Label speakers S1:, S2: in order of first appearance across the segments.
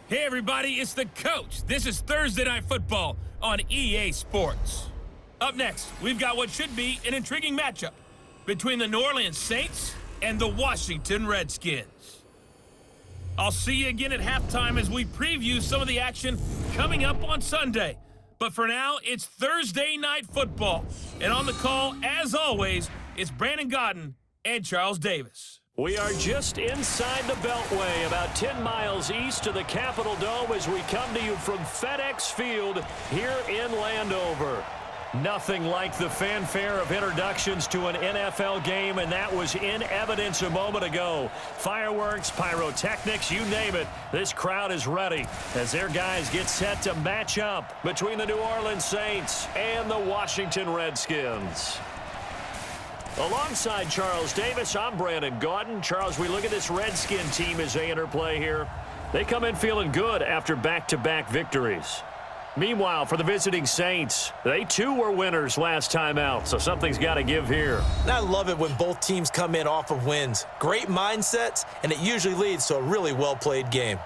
S1: Hey everybody, it's the coach. This is Thursday Night Football on EA Sports. Up next, we've got what should be an intriguing matchup between the New Orleans Saints and the Washington Redskins. I'll see you again at halftime as we preview some of the action coming up on Sunday. But for now, it's Thursday Night Football. And on the call, as always, it's Brandon Godden and Charles Davis.
S2: We are just inside the Beltway, about 10 miles east of the Capitol Dome as we come to you from FedEx Field here in Landover. Nothing like the fanfare of introductions to an NFL game, and that was in evidence a moment ago. Fireworks, pyrotechnics, you name it. This crowd is ready as their guys get set to match up between the New Orleans Saints and the Washington Redskins. Alongside Charles Davis, I'm Brandon Godden. Charles, we look at this Redskin team as they interplay here. They come in feeling good after back-to-back victories. Meanwhile, for the visiting Saints, they too were winners last time out, so something's got to give here.
S3: And I love it when both teams come in off of wins. Great mindsets, and it usually leads to a really well-played game.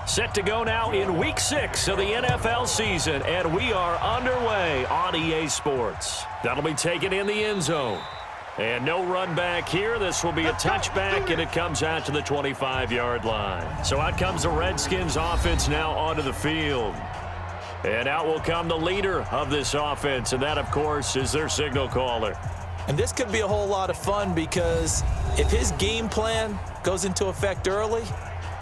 S2: Set to go now in Week 6 of the NFL season, and we are underway on EA Sports. That'll be taken in the end zone. And no run back here. This will be a touchback, and it comes out to the 25-yard line. So out comes the Redskins offense now onto the field. And out will come the leader of this offense, and that, of course, is their signal caller.
S3: And this could be a whole lot of fun because if his game plan goes into effect early,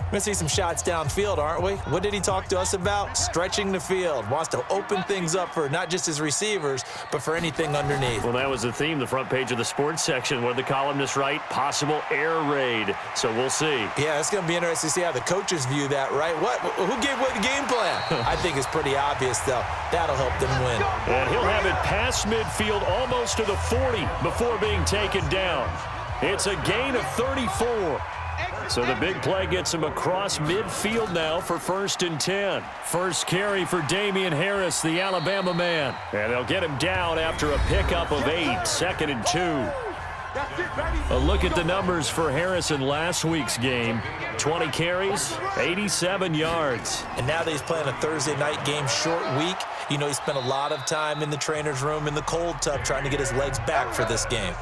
S3: we're going to see some shots downfield, aren't we? What did he talk to us about? Stretching the field. Wants to open things up for not just his receivers, but for anything underneath.
S2: Well, that was the theme, the front page of the sports section, where the columnists write possible air raid. So we'll see.
S3: Yeah, it's going to be interesting to see how the coaches view that, right? Who gave away the game plan? I think it's pretty obvious, though. That'll help them win.
S2: And he'll have it past midfield almost to the 40 before being taken down. It's a gain of 34. So the big play gets him across midfield now for 1st and 10. First carry for Damian Harris, the Alabama man. And they'll get him down after a pickup of 8, 2nd and 2. A look at the numbers for Harris in last week's game. 20 carries, 87 yards.
S3: And now that he's playing a Thursday night game, short week, you know he spent a lot of time in the trainer's room in the cold tub trying to get his legs back for this game.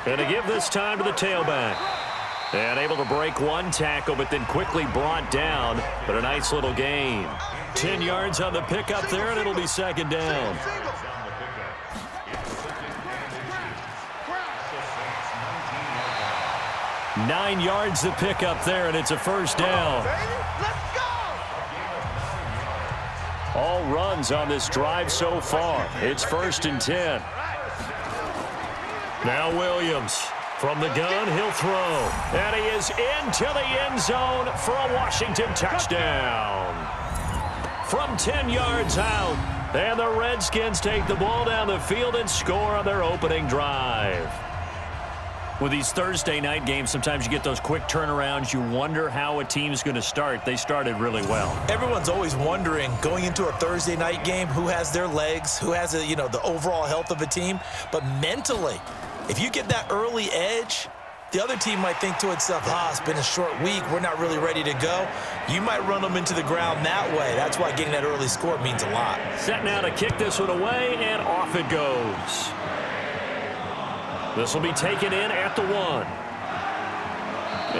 S2: And to give this time to the tailback. And able to break one tackle, but then quickly brought down. But a nice little gain. 10 yards on the pickup there, and it'll be 2nd down. Nine yards the pickup there, and it's a 1st down. All runs on this drive so far. It's 1st and 10. Now Williams from the gun, he'll throw. And he is into the end zone for a Washington touchdown. From 10 yards out, and the Redskins take the ball down the field and score on their opening drive. With these Thursday night games, sometimes you get those quick turnarounds. You wonder how a team's going to start. They started really well.
S3: Everyone's always wondering, going into a Thursday night game, who has their legs, who has the overall health of a team. But mentally, if you get that early edge, the other team might think to itself, it's been a short week, we're not really ready to go. You might run them into the ground that way. That's why getting that early score means a lot.
S2: Set now to kick this one away, and off it goes. This will be taken in at the 1.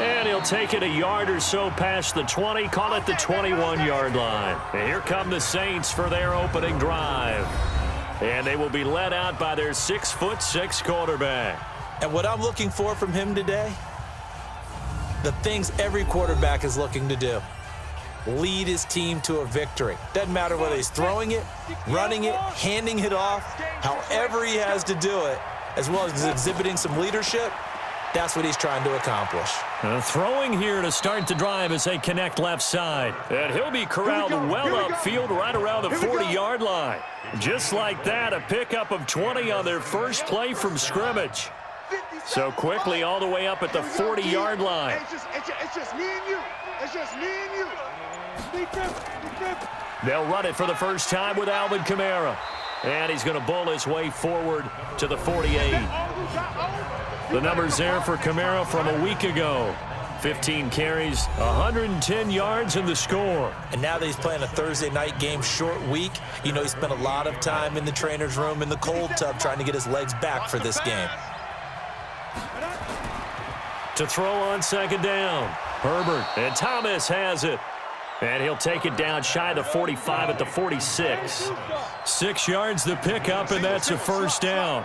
S2: And he'll take it a yard or so past the 20, call it the 21-yard line. And here come the Saints for their opening drive. And they will be led out by their 6'6" quarterback.
S3: And what I'm looking for from him today, the things every quarterback is looking to do. Lead his team to a victory. Doesn't matter whether he's throwing it, running it, handing it off, however he has to do it, as well as exhibiting some leadership, That's what he's trying to accomplish.
S2: Throwing here to start the drive as they connect left side. And he'll be corralled well upfield right around the 40-yard line. Just like that, a pickup of 20 on their first play from scrimmage. So quickly all the way up at the 40-yard line.
S4: It's just me and you. It's just me and you.
S2: They'll run it for the first time with Alvin Kamara. And he's going to bull his way forward to the 48. The numbers there for Kamara from a week ago. 15 carries, 110 yards in the score.
S3: And now that he's playing a Thursday night game, short week, you know he spent a lot of time in the trainer's room in the cold tub trying to get his legs back for this game.
S2: To throw on second down. Herbert, and Thomas has it. And he'll take it down shy of the 45 at the 46. 6 yards the pickup, and that's a first down.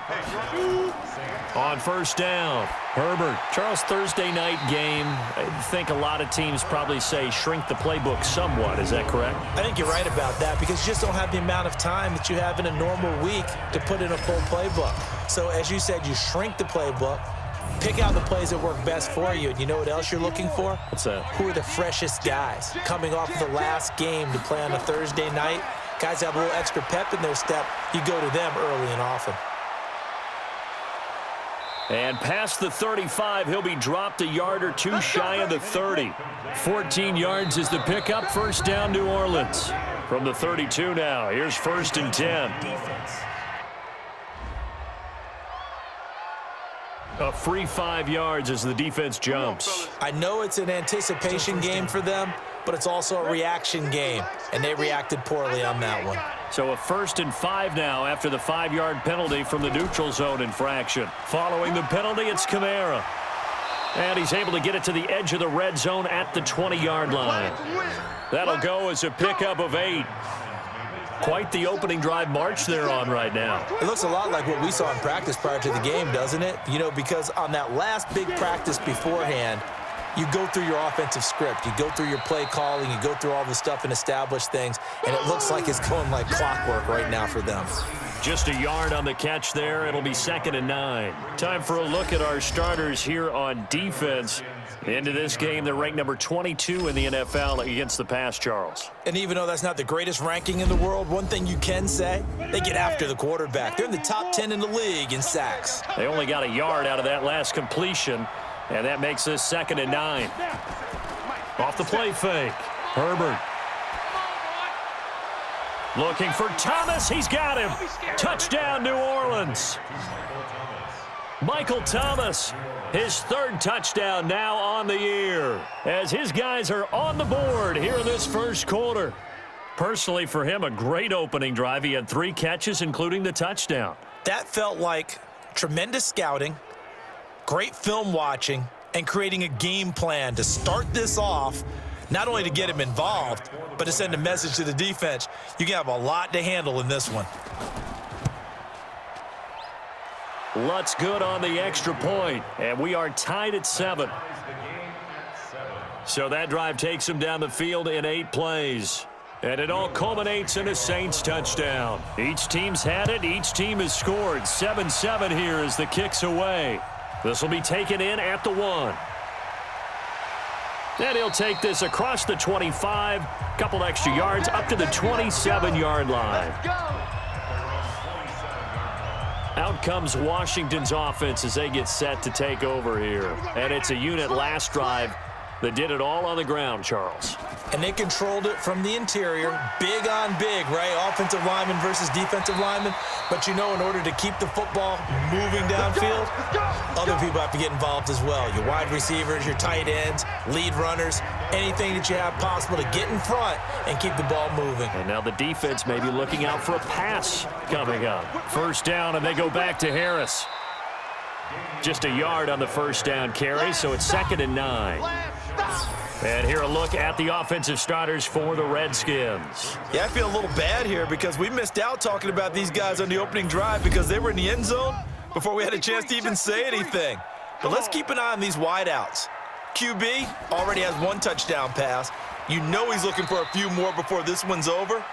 S2: On first down, Herbert. Charles, Thursday night game, I think a lot of teams probably say shrink the playbook somewhat. Is that correct?
S3: I think you're right about that because you just don't have the amount of time that you have in a normal week to put in a full playbook. So as you said, you shrink the playbook, pick out the plays that work best for you. And you know what else you're looking for?
S2: What's that?
S3: Who are the freshest guys coming off of the last game to play on a Thursday night? Guys have a little extra pep in their step. You go to them early and often.
S2: And past the 35, he'll be dropped a yard or two shy of the 30. 14 yards is the pickup. First down, New Orleans. From the 32 now, here's first and 10. A free 5 yards as the defense jumps.
S3: I know it's an anticipation game for them, but it's also a reaction game, and they reacted poorly on that one.
S2: So a first and 5 now after the 5-yard penalty from the neutral zone infraction. Following the penalty, it's Kamara. And he's able to get it to the edge of the red zone at the 20-yard line. That'll go as a pickup of 8. Quite the opening drive march they're on right now.
S3: It looks a lot like what we saw in practice prior to the game, doesn't it? You know, because on that last big practice beforehand, you go through your offensive script. You go through your play calling. You go through all the stuff and establish things. And it looks like it's going like clockwork right now for them.
S2: Just a yard on the catch there. It'll be second and 9. Time for a look at our starters here on defense. Into this game, they're ranked number 22 in the NFL against the pass, Charles.
S3: And even though that's not the greatest ranking in the world, one thing you can say, they get after the quarterback. They're in the top 10 in the league in sacks.
S2: They only got a yard out of that last completion, and that makes this second and 9. Off the play fake, Herbert. Looking for Thomas. He's got him. Touchdown, New Orleans. Michael Thomas, his third touchdown now on the year, as his guys are on the board here in this first quarter. Personally, for him, a great opening drive. He had 3 catches, including the touchdown.
S3: That felt like tremendous scouting, great film watching, and creating a game plan to start this off, not only to get him involved, but to send a message to the defense. You can have a lot to handle in this one.
S2: Lutz good on the extra point, and we are tied at 7. So that drive takes him down the field in 8 plays. And it all culminates in a Saints touchdown. Each team's had it. Each team has scored. 7-7 here as the kick's away. This will be taken in at the 1. And he'll take this across the 25. Couple extra yards up to the 27-yard line. Out comes Washington's offense as they get set to take over here. And it's a unit last drive that did it all on the ground, Charles.
S3: And they controlled it from the interior, big on big, right? Offensive lineman versus defensive lineman. But you know, in order to keep the football moving downfield, other people have to get involved as well. Your wide receivers, your tight ends, lead runners, anything that you have possible to get in front and keep the ball moving.
S2: And now the defense may be looking out for a pass coming up. First down, and they go back to Harris. Just a yard on the first down carry, so it's second and 9. And here a look at the offensive starters for the Redskins.
S3: Yeah, I feel a little bad here because we missed out talking about these guys on the opening drive because they were in the end zone before we had a chance to even say anything. But let's keep an eye on these wideouts. QB already has 1 touchdown pass. You know he's looking for a few more before this one's over.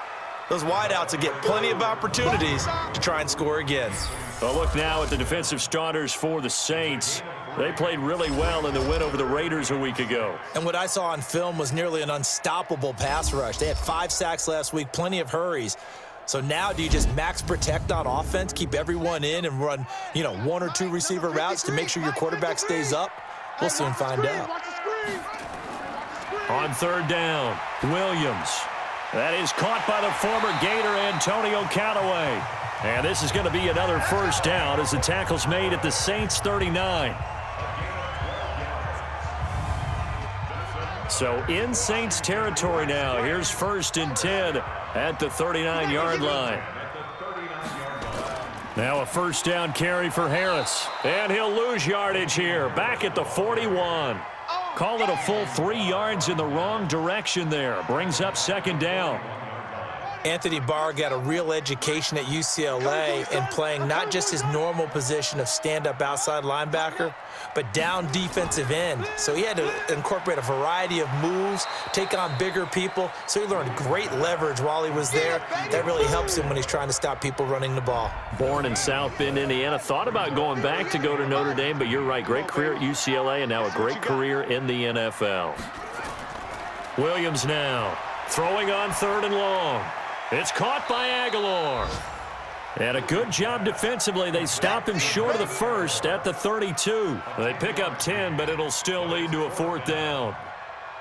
S3: Those wideouts will get plenty of opportunities to try and score again.
S2: A look now at the defensive starters for the Saints. They played really well in the win over the Raiders a week ago.
S3: And what I saw on film was nearly an unstoppable pass rush. They had 5 sacks last week, plenty of hurries. So now do you just max protect on offense, keep everyone in and run, 1 or 2 receiver routes to make sure your quarterback stays up? We'll soon find out.
S2: On third down, Williams. That is caught by the former Gator Antonio Callaway. And this is going to be another first down as the tackle's made at the Saints 39. So in Saints territory now. Here's 1st and 10 at the 39-yard line. Now a first down carry for Harris. And he'll lose yardage here. Back at the 41. Call it a full 3 yards in the wrong direction there. Brings up 2nd down.
S3: Anthony Barr got a real education at UCLA in playing not just his normal position of stand-up outside linebacker, but down defensive end. So he had to incorporate a variety of moves, take on bigger people. So he learned great leverage while he was there. That really helps him when he's trying to stop people running the ball.
S2: Born in South Bend, Indiana. Thought about going back to go to Notre Dame, but you're right. Great career at UCLA and now a great career in the NFL. Williams now throwing on 3rd and long. It's caught by Aguilar. And a good job defensively. They stop him short of the first at the 32. They pick up 10, but it'll still lead to a 4th down.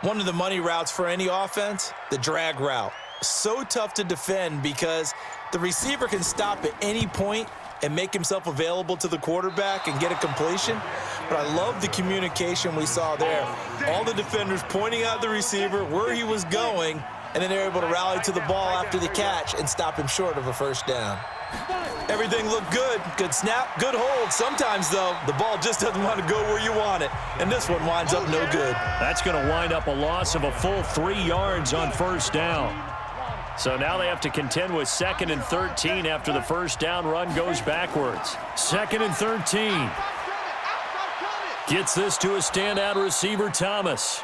S3: One of the money routes for any offense, the drag route. So tough to defend because the receiver can stop at any point and make himself available to the quarterback and get a completion. But I love the communication we saw there. All the defenders pointing out the receiver, where he was going, and then they're able to rally to the ball after the catch and stop him short of a first down. Everything looked good. Good snap, good hold. Sometimes, though, the ball just doesn't want to go where you want it. And this one winds up no good.
S2: That's going to wind up a loss of a full 3 yards on first down. So now they have to contend with 2nd and 13 after the first down run goes backwards. 2nd and 13. Gets this to a standout receiver, Thomas.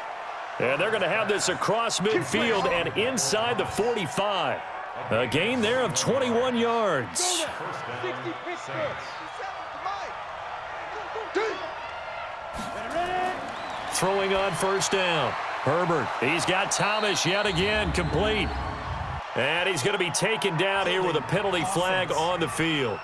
S2: And they're going to have this across midfield and inside the 45. A gain there of 21 yards. Throwing on first down. Herbert, he's got Thomas yet again, complete. And he's going to be taken down here with a penalty flag on the field.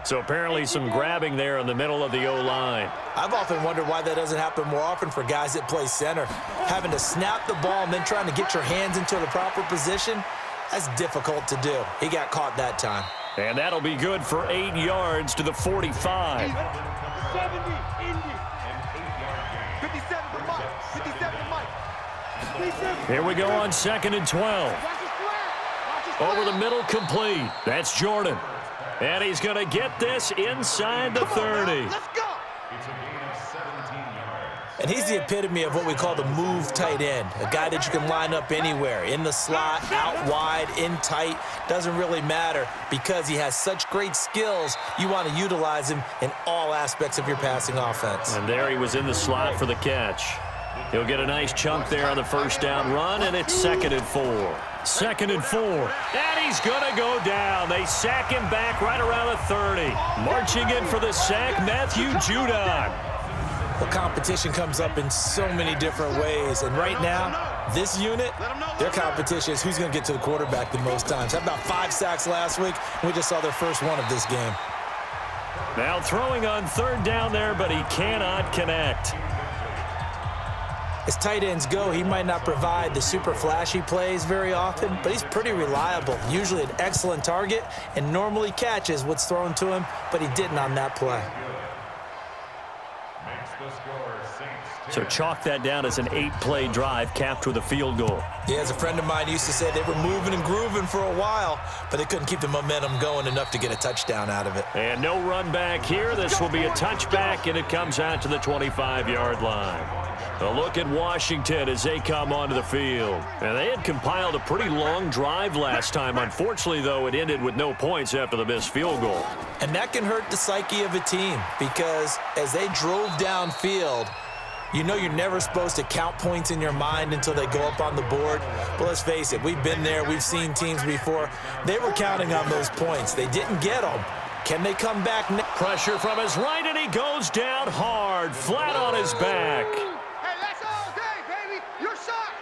S2: So apparently some grabbing there in the middle of the O-line.
S3: I've often wondered why that doesn't happen more often for guys that play center. Having to snap the ball and then trying to get your hands into the proper position, that's difficult to do. He got caught that time.
S2: And that'll be good for 8 yards to the 45.
S4: 70, Indy. 57 to Mike. 57 to Mike.
S2: Here we go on 2nd and 12. Over the middle, complete. That's Jordan. And he's going to get this inside the 30.
S4: Let's go.
S3: And he's the epitome of what we call the move tight end, a guy that you can line up anywhere, in the slot, out wide, in tight, doesn't really matter because he has such great skills. You want to utilize him in all aspects of your passing offense.
S2: And there he was in the slot for the catch. He'll get a nice chunk there on the first down run, and it's 2nd and 4. 2nd and 4. And he's going to go down. They sack him back right around the 30. Marching in for the sack, Matthew Judon.
S3: Well, competition comes up in so many different ways. And right now, this unit, their competition is who's going to get to the quarterback the most times. Had about 5 sacks last week, and we just saw their first one of this game.
S2: Now throwing on 3rd down there, but he cannot connect.
S3: As tight ends go, he might not provide the super flashy plays very often, but he's pretty reliable. Usually an excellent target and normally catches what's thrown to him, but he didn't on that play.
S2: So chalk that down as an 8-play drive capped with a field goal.
S3: Yeah, as a friend of mine used to say, they were moving and grooving for a while, but they couldn't keep the momentum going enough to get a touchdown out of it.
S2: And no run back here. This will be a touchback, and it comes out to the 25-yard line. A look at Washington as they come onto the field. And they had compiled a pretty long drive last time. Unfortunately, though, it ended with no points after the missed field goal.
S3: And that can hurt the psyche of a team because as they drove downfield, You know you're never supposed to count points in your mind until they go up on the board. But let's face it, we've been there. We've seen teams before. They were counting on those points. They didn't get them. Can they come back next?
S2: Pressure from his right, and he goes down hard, flat on his back.
S4: Hey, that's all day, baby. Your shot.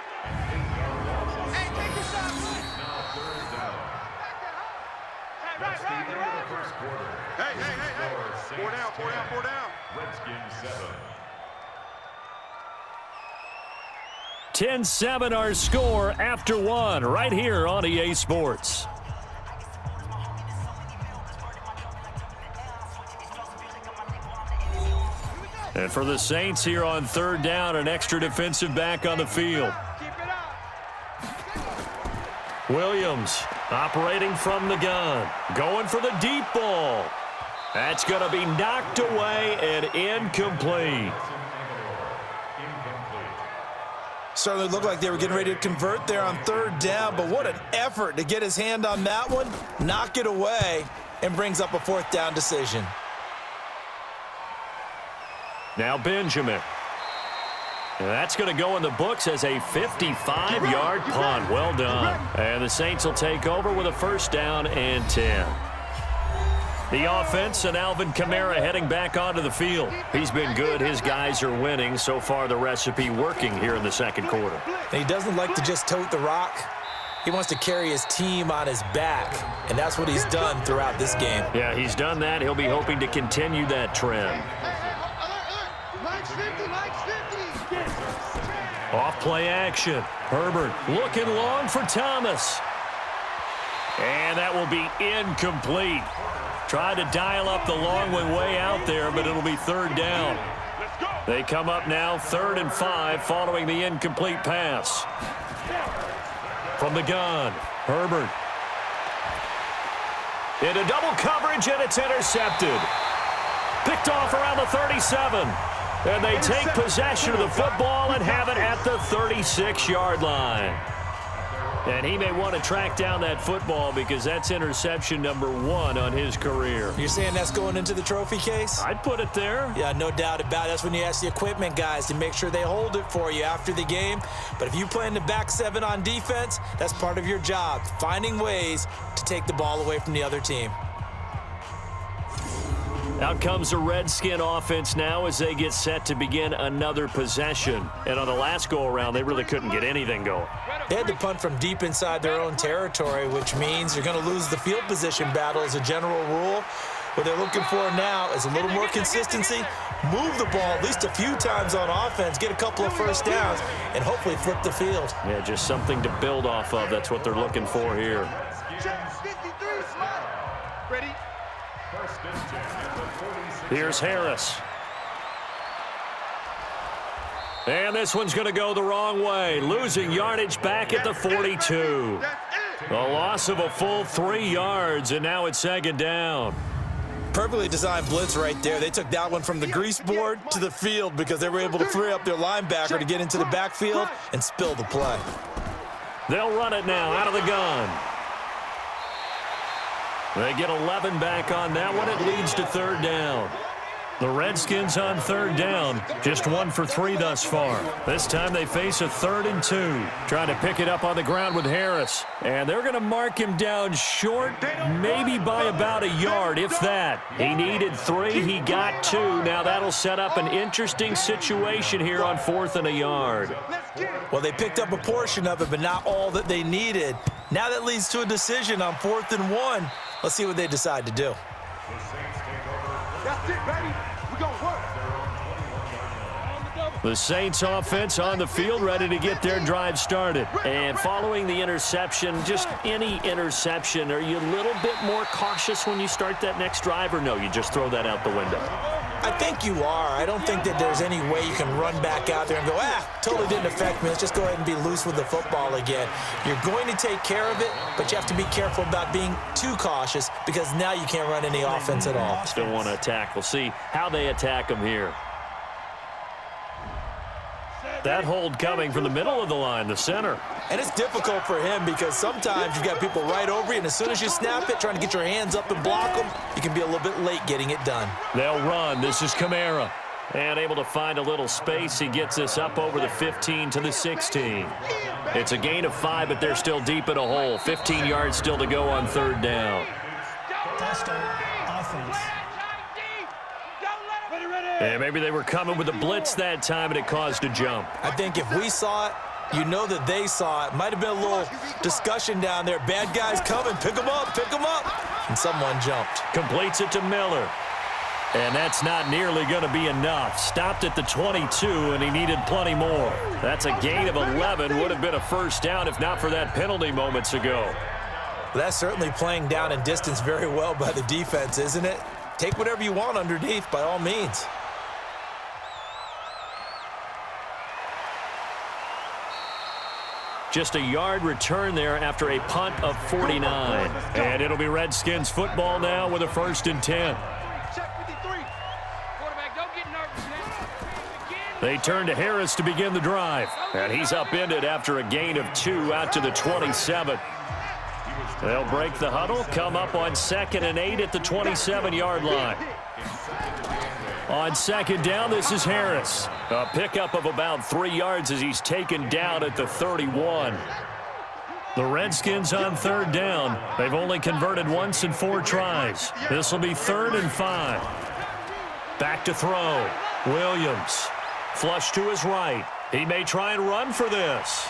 S4: Hey, take your shot. Right. Hey. 4 down.
S5: Redskins
S2: 10-7
S5: 7.
S2: our score after one right here on EA Sports. And for the Saints here on third down, an extra defensive back on the field. Williams operating from the gun, going for the deep ball. That's going to be knocked away and incomplete.
S3: Certainly looked like they were getting ready to convert there on third down, but what an effort to get his hand on that one, knock it away, and brings up a fourth down decision.
S2: Now Benjamin. And that's going to go in the books as a 55-yard punt. Well done. And the Saints will take over with a first down and 10. The offense and Alvin Kamara heading back onto the field. He's been good. His guys are winning. So far, the recipe working here in the second quarter.
S3: And he doesn't like to just tote the rock. He wants to carry his team on his back, and that's what he's done throughout this game.
S2: Yeah, he's done that. He'll be hoping to continue that trend. Off play action. Herbert looking long for Thomas. And that will be incomplete. Tried to dial up the long one way out there, but it'll be third down. They come up now 3rd and 5 following the incomplete pass. From the gun, Herbert. Into double coverage, and it's intercepted. Picked off around the 37. And they take possession of the football and have it at the 36-yard line. And he may want to track down that football because that's interception number 1 on his career.
S3: You're saying that's going into the trophy case?
S2: I'd put it there.
S3: Yeah, no doubt about it. That's when you ask the equipment guys to make sure they hold it for you after the game. But if you play in the back 7 on defense, that's part of your job, finding ways to take the ball away from the other team.
S2: Out comes the Redskin offense now as they get set to begin another possession. And on the last go-around, they really couldn't get anything going.
S3: They had to punt from deep inside their own territory, which means you're going to lose the field position battle as a general rule. What they're looking for now is a little more consistency, move the ball at least a few times on offense, get a couple of first downs, and hopefully flip the field.
S2: Yeah, just something to build off of. That's what they're looking for here.
S4: Ready?
S2: Here's Harris. And this one's going to go the wrong way, losing yardage back at the 42. A loss of a full 3 yards, and now it's second down.
S3: Perfectly designed blitz right there. They took that one from the grease board to the field because they were able to free up their linebacker to get into the backfield and spill the play.
S2: They'll run it now out of the gun. They get 11 back on that one. It leads to third down. The Redskins on third down, just 1 for 3 thus far. This time they face a 3rd and 2. Trying to pick it up on the ground with Harris. And they're going to mark him down short, maybe by about a yard, if that. He needed 3. He got 2. Now that'll set up an interesting situation here on 4th and a yard.
S3: Well, they picked up a portion of it, but not all that they needed. Now that leads to a decision on 4th and 1. Let's see what they decide to do.
S4: That's it, baby. We're going to work.
S2: The Saints offense on the field, ready to get their drive started. And following the interception, just any interception, are you a little bit more cautious when you start that next drive, or no, you just throw that out the window?
S3: I think you are. I don't think that there's any way you can run back out there and go, totally didn't affect me. Let's just go ahead and be loose with the football again. You're going to take care of it, but you have to be careful about being too cautious because now you can't run any offense at all.
S2: Still want to attack. We'll see how they attack them here. That hold coming from the middle of the line, the center.
S3: And it's difficult for him because sometimes you've got people right over you, and as soon as you snap it, trying to get your hands up and block them, you can be a little bit late getting it done.
S2: They'll run. This is Kamara. And able to find a little space. He gets us up over the 15 to the 16. It's a gain of 5, but they're still deep in a hole. 15 yards still to go on third down.
S5: Offense.
S2: And maybe they were coming with a blitz that time, and it caused a jump.
S3: I think if we saw it, you know that they saw it. Might have been a little discussion down there. Bad guys coming. Pick them up. Pick them up. And someone jumped.
S2: Completes it to Miller. And that's not nearly going to be enough. Stopped at the 22, and he needed plenty more. That's a gain of 11. Would have been a first down if not for that penalty moments ago.
S3: That's certainly playing down in distance very well by the defense, isn't it? Take whatever you want underneath, by all means.
S2: Just a yard return there after a punt of 49. And it'll be Redskins football now with a 1st and 10. They turn to Harris to begin the drive. And he's upended after a gain of 2 out to the 27. They'll break the huddle, come up on 2nd and 8 at the 27-yard line. On 2nd down, this is Harris. A pickup of about 3 yards as he's taken down at the 31. The Redskins on 3rd down. They've only converted once in 4 tries. This will be 3rd and 5. Back to throw. Williams. Flush to his right. He may try and run for this.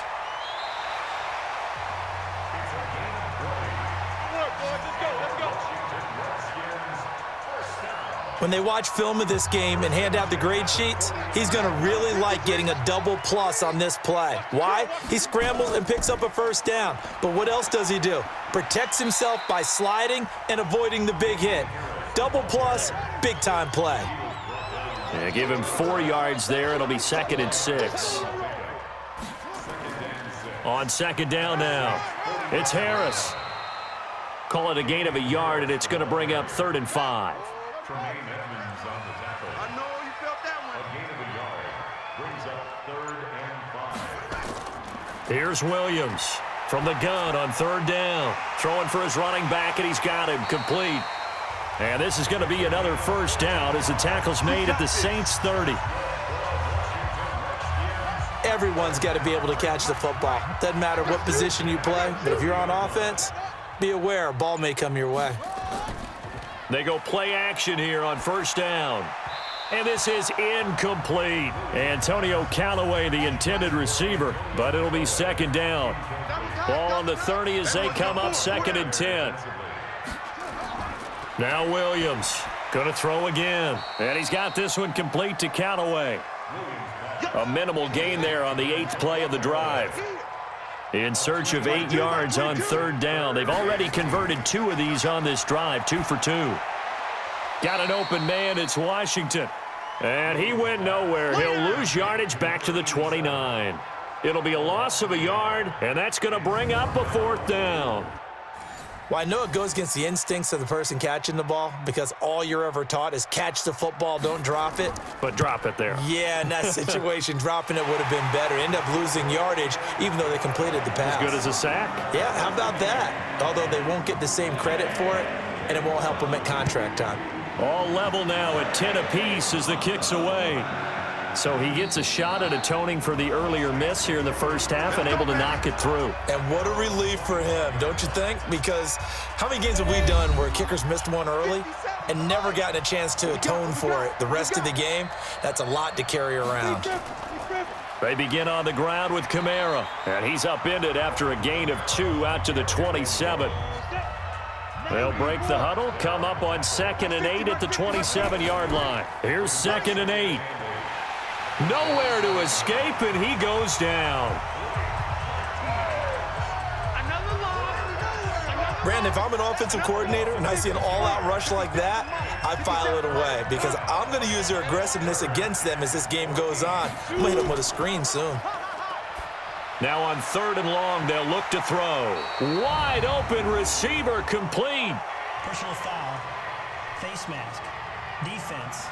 S3: When they watch film of this game and hand out the grade sheets, he's going to really like getting a double plus on this play. Why? He scrambles and picks up a 1st down. But what else does he do? Protects himself by sliding and avoiding the big hit. Double plus, big-time play.
S2: Yeah, give him 4 yards there. It'll be 2nd and 6. On 2nd down now, it's Harris. Call it a gain of a yard, and it's going to bring up 3rd and 5.
S4: I know you felt that one.
S2: Here's Williams from the gun on 3rd down. Throwing for his running back, and he's got him complete. And this is going to be another 1st down as the tackle's made at the Saints 30.
S3: Everyone's got to be able to catch the football. Doesn't matter what position you play, but if you're on offense, be aware a ball may come your way.
S2: They go play action here on 1st down. And this is incomplete. Antonio Callaway, the intended receiver, but it'll be 2nd down. Ball on the 30 as they come up 2nd and 10. Now Williams going to throw again. And he's got this one complete to Callaway. A minimal gain there on the 8th play of the drive. In search of 8 yards on 3rd down. They've already converted 2 of these on this drive, 2 for 2. Got an open man, it's Washington. And he went nowhere. He'll lose yardage back to the 29. It'll be a loss of a yard, and that's going to bring up a 4th down.
S3: Well, I know it goes against the instincts of the person catching the ball because all you're ever taught is catch the football, don't drop it.
S2: But drop it there.
S3: Yeah, in that situation, dropping it would have been better. End up losing yardage even though they completed the pass.
S2: As good as a sack.
S3: Yeah, how about that? Although they won't get the same credit for it, and it won't help them at contract time.
S2: All level now at 10 apiece as the kick's away. So he gets a shot at atoning for the earlier miss here in the 1st half and able to knock it through.
S3: And what a relief for him, don't you think? Because how many games have we done where kickers missed one early and never gotten a chance to atone for it the rest of the game? That's a lot to carry around.
S2: They begin on the ground with Kamara, and he's upended after a gain of 2 out to the 27. They'll break the huddle, come up on 2nd and 8 at the 27-yard line. Here's 2nd and 8. Nowhere to escape, and he goes down.
S3: Brandon, if I'm an offensive coordinator and I see an all-out rush like that, I file it away because I'm going to use their aggressiveness against them as this game goes on. I'm going to hit them with a screen soon.
S2: Now on 3rd and long, they'll look to throw. Wide open receiver complete.
S5: Personal foul. Face mask. Defense.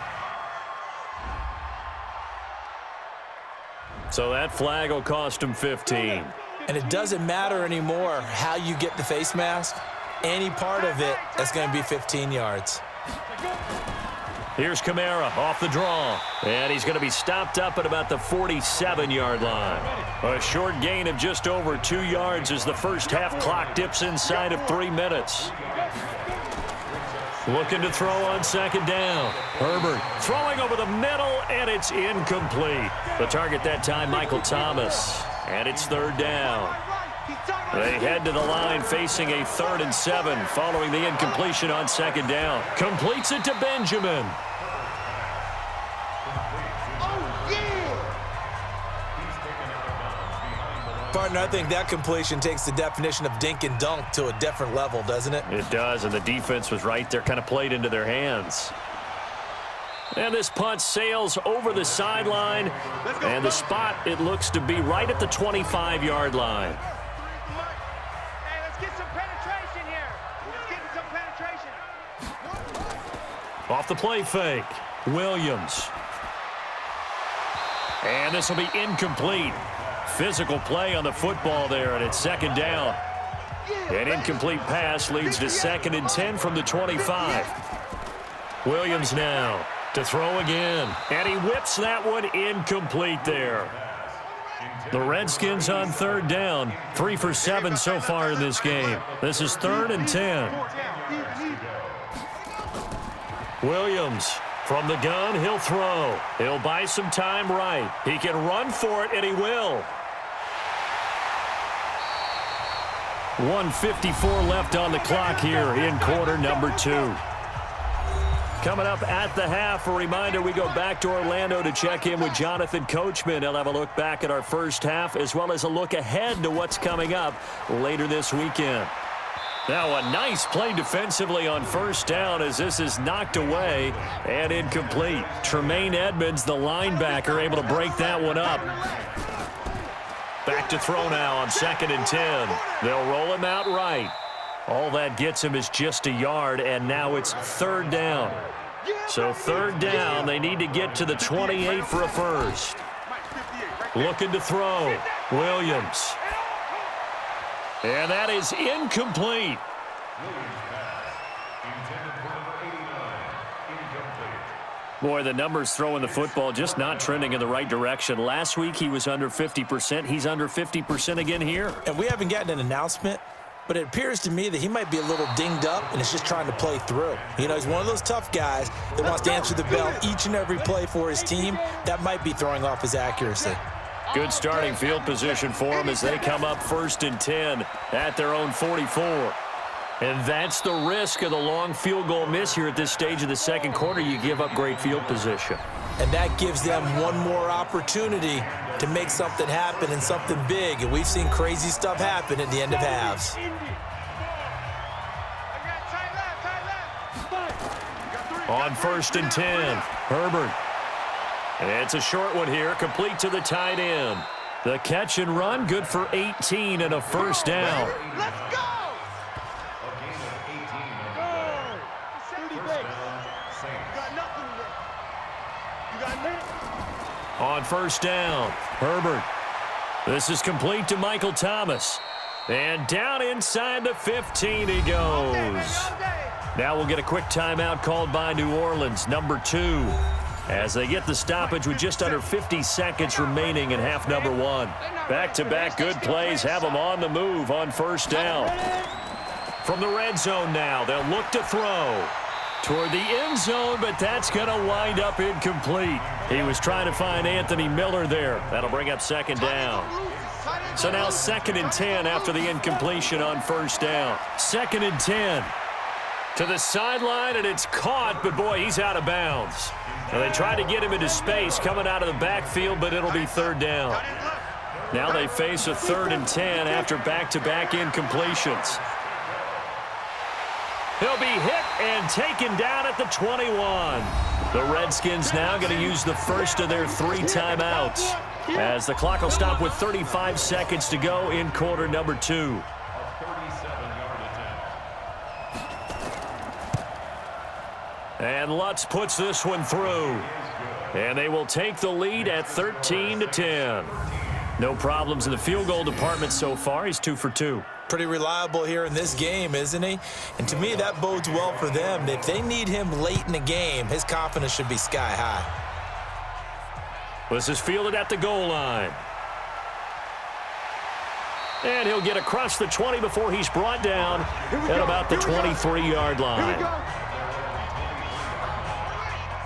S2: So that flag will cost him 15.
S3: And it doesn't matter anymore how you get the face mask. Any part of it, that's going to be 15 yards.
S2: Here's Kamara off the draw. And he's going to be stopped up at about the 47-yard line. A short gain of just over 2 yards as the first half clock dips inside of 3 minutes. Looking to throw on second down. Herbert throwing over the middle, and it's incomplete. The target that time, Michael Thomas. And it's third down. They head to the line facing a 3rd and 7 following the incompletion on second down. Completes it to Benjamin.
S3: Partner, I think that completion takes the definition of dink and dunk to a different level, doesn't it?
S2: It does, and the defense was right there, kind of played into their hands. And this punt sails over the sideline, and the spot, it looks to be right at the 25-yard line.
S4: Hey, let's get some penetration here. Let's get some penetration.
S2: Off the play fake, Williams. And this will be incomplete. Physical play on the football there, and it's second down. An incomplete pass leads to 2nd and 10 from the 25. Williams now to throw again, and he whips that one incomplete there. The Redskins on third down, 3 for 7 so far in this game. This is 3rd and 10. Williams from the gun, he'll throw. He'll buy some time right. He can run for it, and he will. 1:54 left on the clock here in quarter number 2. Coming up at the half, a reminder, we go back to Orlando to check in with Jonathan Coachman. He'll have a look back at our first half as well as a look ahead to what's coming up later this weekend. Now a nice play defensively on first down as this is knocked away and incomplete. Tremaine Edmonds, the linebacker, able to break that one up. Back to throw now on 2nd and 10. They'll roll him out right. All that gets him is just a yard, and now it's 3rd down. So 3rd down, they need to get to the 28 for a first. Looking to throw, Williams. And that is incomplete. Boy, the numbers throwing the football just not trending in the right direction. Last week he was under 50%. He's under 50% again here.
S3: And we haven't gotten an announcement, but it appears to me that he might be a little dinged up and is just trying to play through. You know, he's one of those tough guys that wants to answer the bell each and every play for his team. That might be throwing off his accuracy.
S2: Good starting field position for him as they come up 1st and 10 at their own 44. And that's the risk of the long field goal miss here at this stage of the second quarter. You give up great field position.
S3: And that gives them one more opportunity to make something happen and something big. And we've seen crazy stuff happen at the end of halves.
S2: On 1st and 10, Herbert. And it's a short one here, complete to the tight end. The catch and run, good for 18 and a first down.
S4: Let's go!
S2: On 1st down, Herbert. This is complete to Michael Thomas. And down inside the 15 he goes. Now we'll get a quick timeout called by New Orleans, number 2, as they get the stoppage with just under 50 seconds remaining in half number 1. Back-to-back good plays have them on the move on 1st down. From the red zone now, they'll look to throw toward the end zone, but that's going to wind up incomplete. He was trying to find Anthony Miller there. That'll bring up 2nd down. So now 2nd and 10 after the incompletion on 1st down. 2nd and 10 to the sideline, and it's caught, but boy, he's out of bounds. Now they tried to get him into space coming out of the backfield, but it'll be 3rd down. Now they face a 3rd and 10 after back-to-back incompletions. He'll be hit and taken down at the 21. The Redskins now going to use the first of their 3 timeouts as the clock will stop with 35 seconds to go in quarter number 2. And Lutz puts this one through. And they will take the lead at 13-10. No problems in the field goal department so far. He's 2 for 2.
S3: Pretty reliable here in this game, isn't he? And to me, that bodes well for them. If they need him late in the game, his confidence should be sky high.
S2: This is fielded at the goal line. And he'll get across the 20 before he's brought down at about the 23-yard line.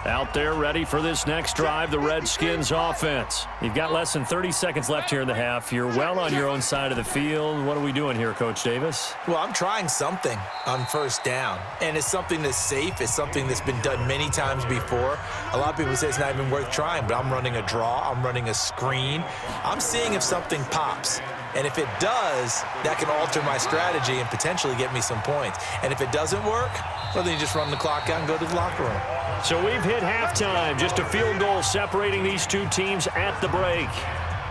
S2: Out there ready for this next drive, the Redskins offense. You've got less than 30 seconds left here in the half. You're well on your own side of the field. What are we doing here, Coach Davis?
S3: Well, I'm trying something on first down, and it's something that's safe. It's something that's been done many times before. A lot of people say it's not even worth trying, but I'm running a draw. I'm running a screen. I'm seeing if something pops. And if it does, that can alter my strategy and potentially get me some points. And if it doesn't work, well, then you just run the clock out and go to the locker room.
S2: So we've hit halftime. Just a field goal separating these two teams at the break.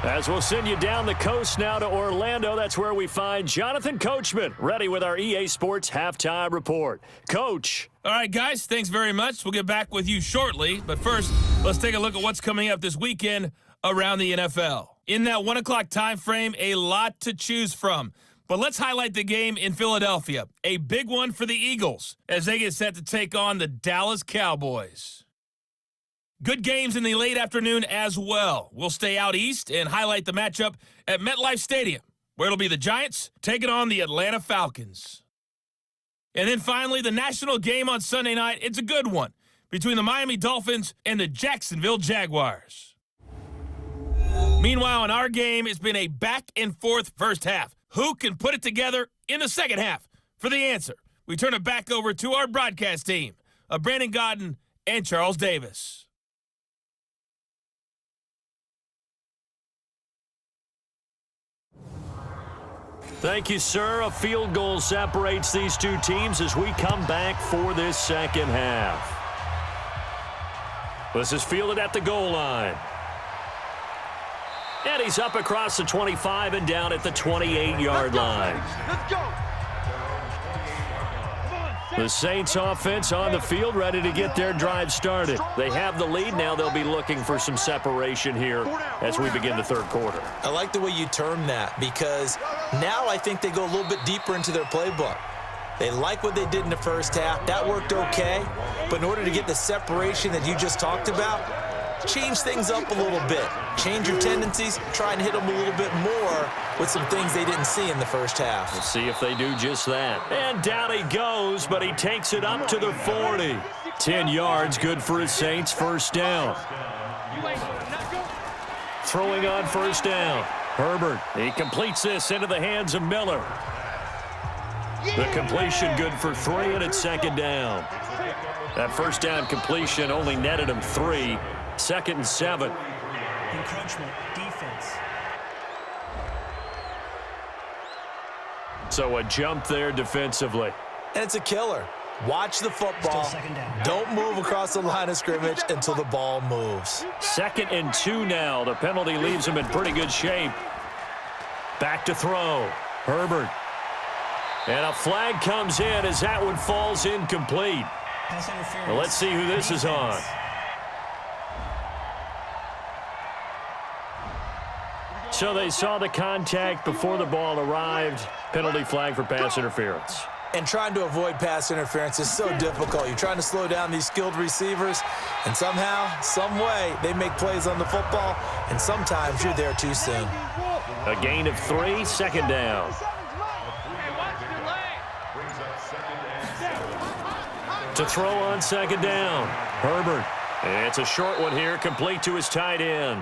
S2: As we'll send you down the coast now to Orlando, that's where we find Jonathan Coachman, ready with our EA Sports Halftime Report. Coach.
S1: All right, guys, thanks very much. We'll get back with you shortly. But first, let's take a look at what's coming up this weekend around the NFL. In that 1 o'clock time frame, a lot to choose from. But let's highlight the game in Philadelphia. A big one for the Eagles as they get set to take on the Dallas Cowboys. Good games in the late afternoon as well. We'll stay out east and highlight the matchup at MetLife Stadium, where it'll be the Giants taking on the Atlanta Falcons. And then finally, the national game on Sunday night. It's a good one between the Miami Dolphins and the Jacksonville Jaguars. Meanwhile, in our game, it's been a back-and-forth first half. Who can put it together in the second half? For the answer, we turn it back over to our broadcast team of Brandon Godden and Charles Davis.
S2: Thank you, sir. A field goal separates these two teams as we come back for this second half. This is fielded at the goal line. And he's up across the 25 and down at the 28-yard line.
S4: Let's go.
S2: The Saints offense on the field, ready to get their drive started. They have the lead. Now they'll be looking for some separation here as we begin the third quarter.
S3: I like the way you term that because now I think they go a little bit deeper into their playbook. They like what they did in the first half. That worked okay. But in order to get the separation that you just talked about, change things up a little bit. Change your tendencies. Try and hit them a little bit more with some things they didn't see in the first half.
S2: We'll see if they do just that. And down he goes, but he takes it up to the 40. 10 yards, good for his Saints. First down. Throwing on first down. Herbert, he completes this into the hands of Miller. The completion good for 3, and it's second down. That first down completion only netted him 3. Second and 7.
S5: Encroachment, defense.
S2: So a jump there defensively.
S3: And it's a killer. Watch the football. Don't move across the line of scrimmage until the ball moves.
S2: Second and 2 now. The penalty leaves him in pretty good shape. Back to throw. Herbert. And a flag comes in as that one falls incomplete.
S5: Pass interference.
S2: Well, let's see who this is on. So they saw the contact before the ball arrived. Penalty flag for pass interference.
S3: And trying to avoid pass interference is so difficult. You're trying to slow down these skilled receivers, and somehow, some way, they make plays on the football, and sometimes you're there too soon.
S2: A gain of 3, second down. To throw on second down. Herbert. It's a short one here, complete to his tight end.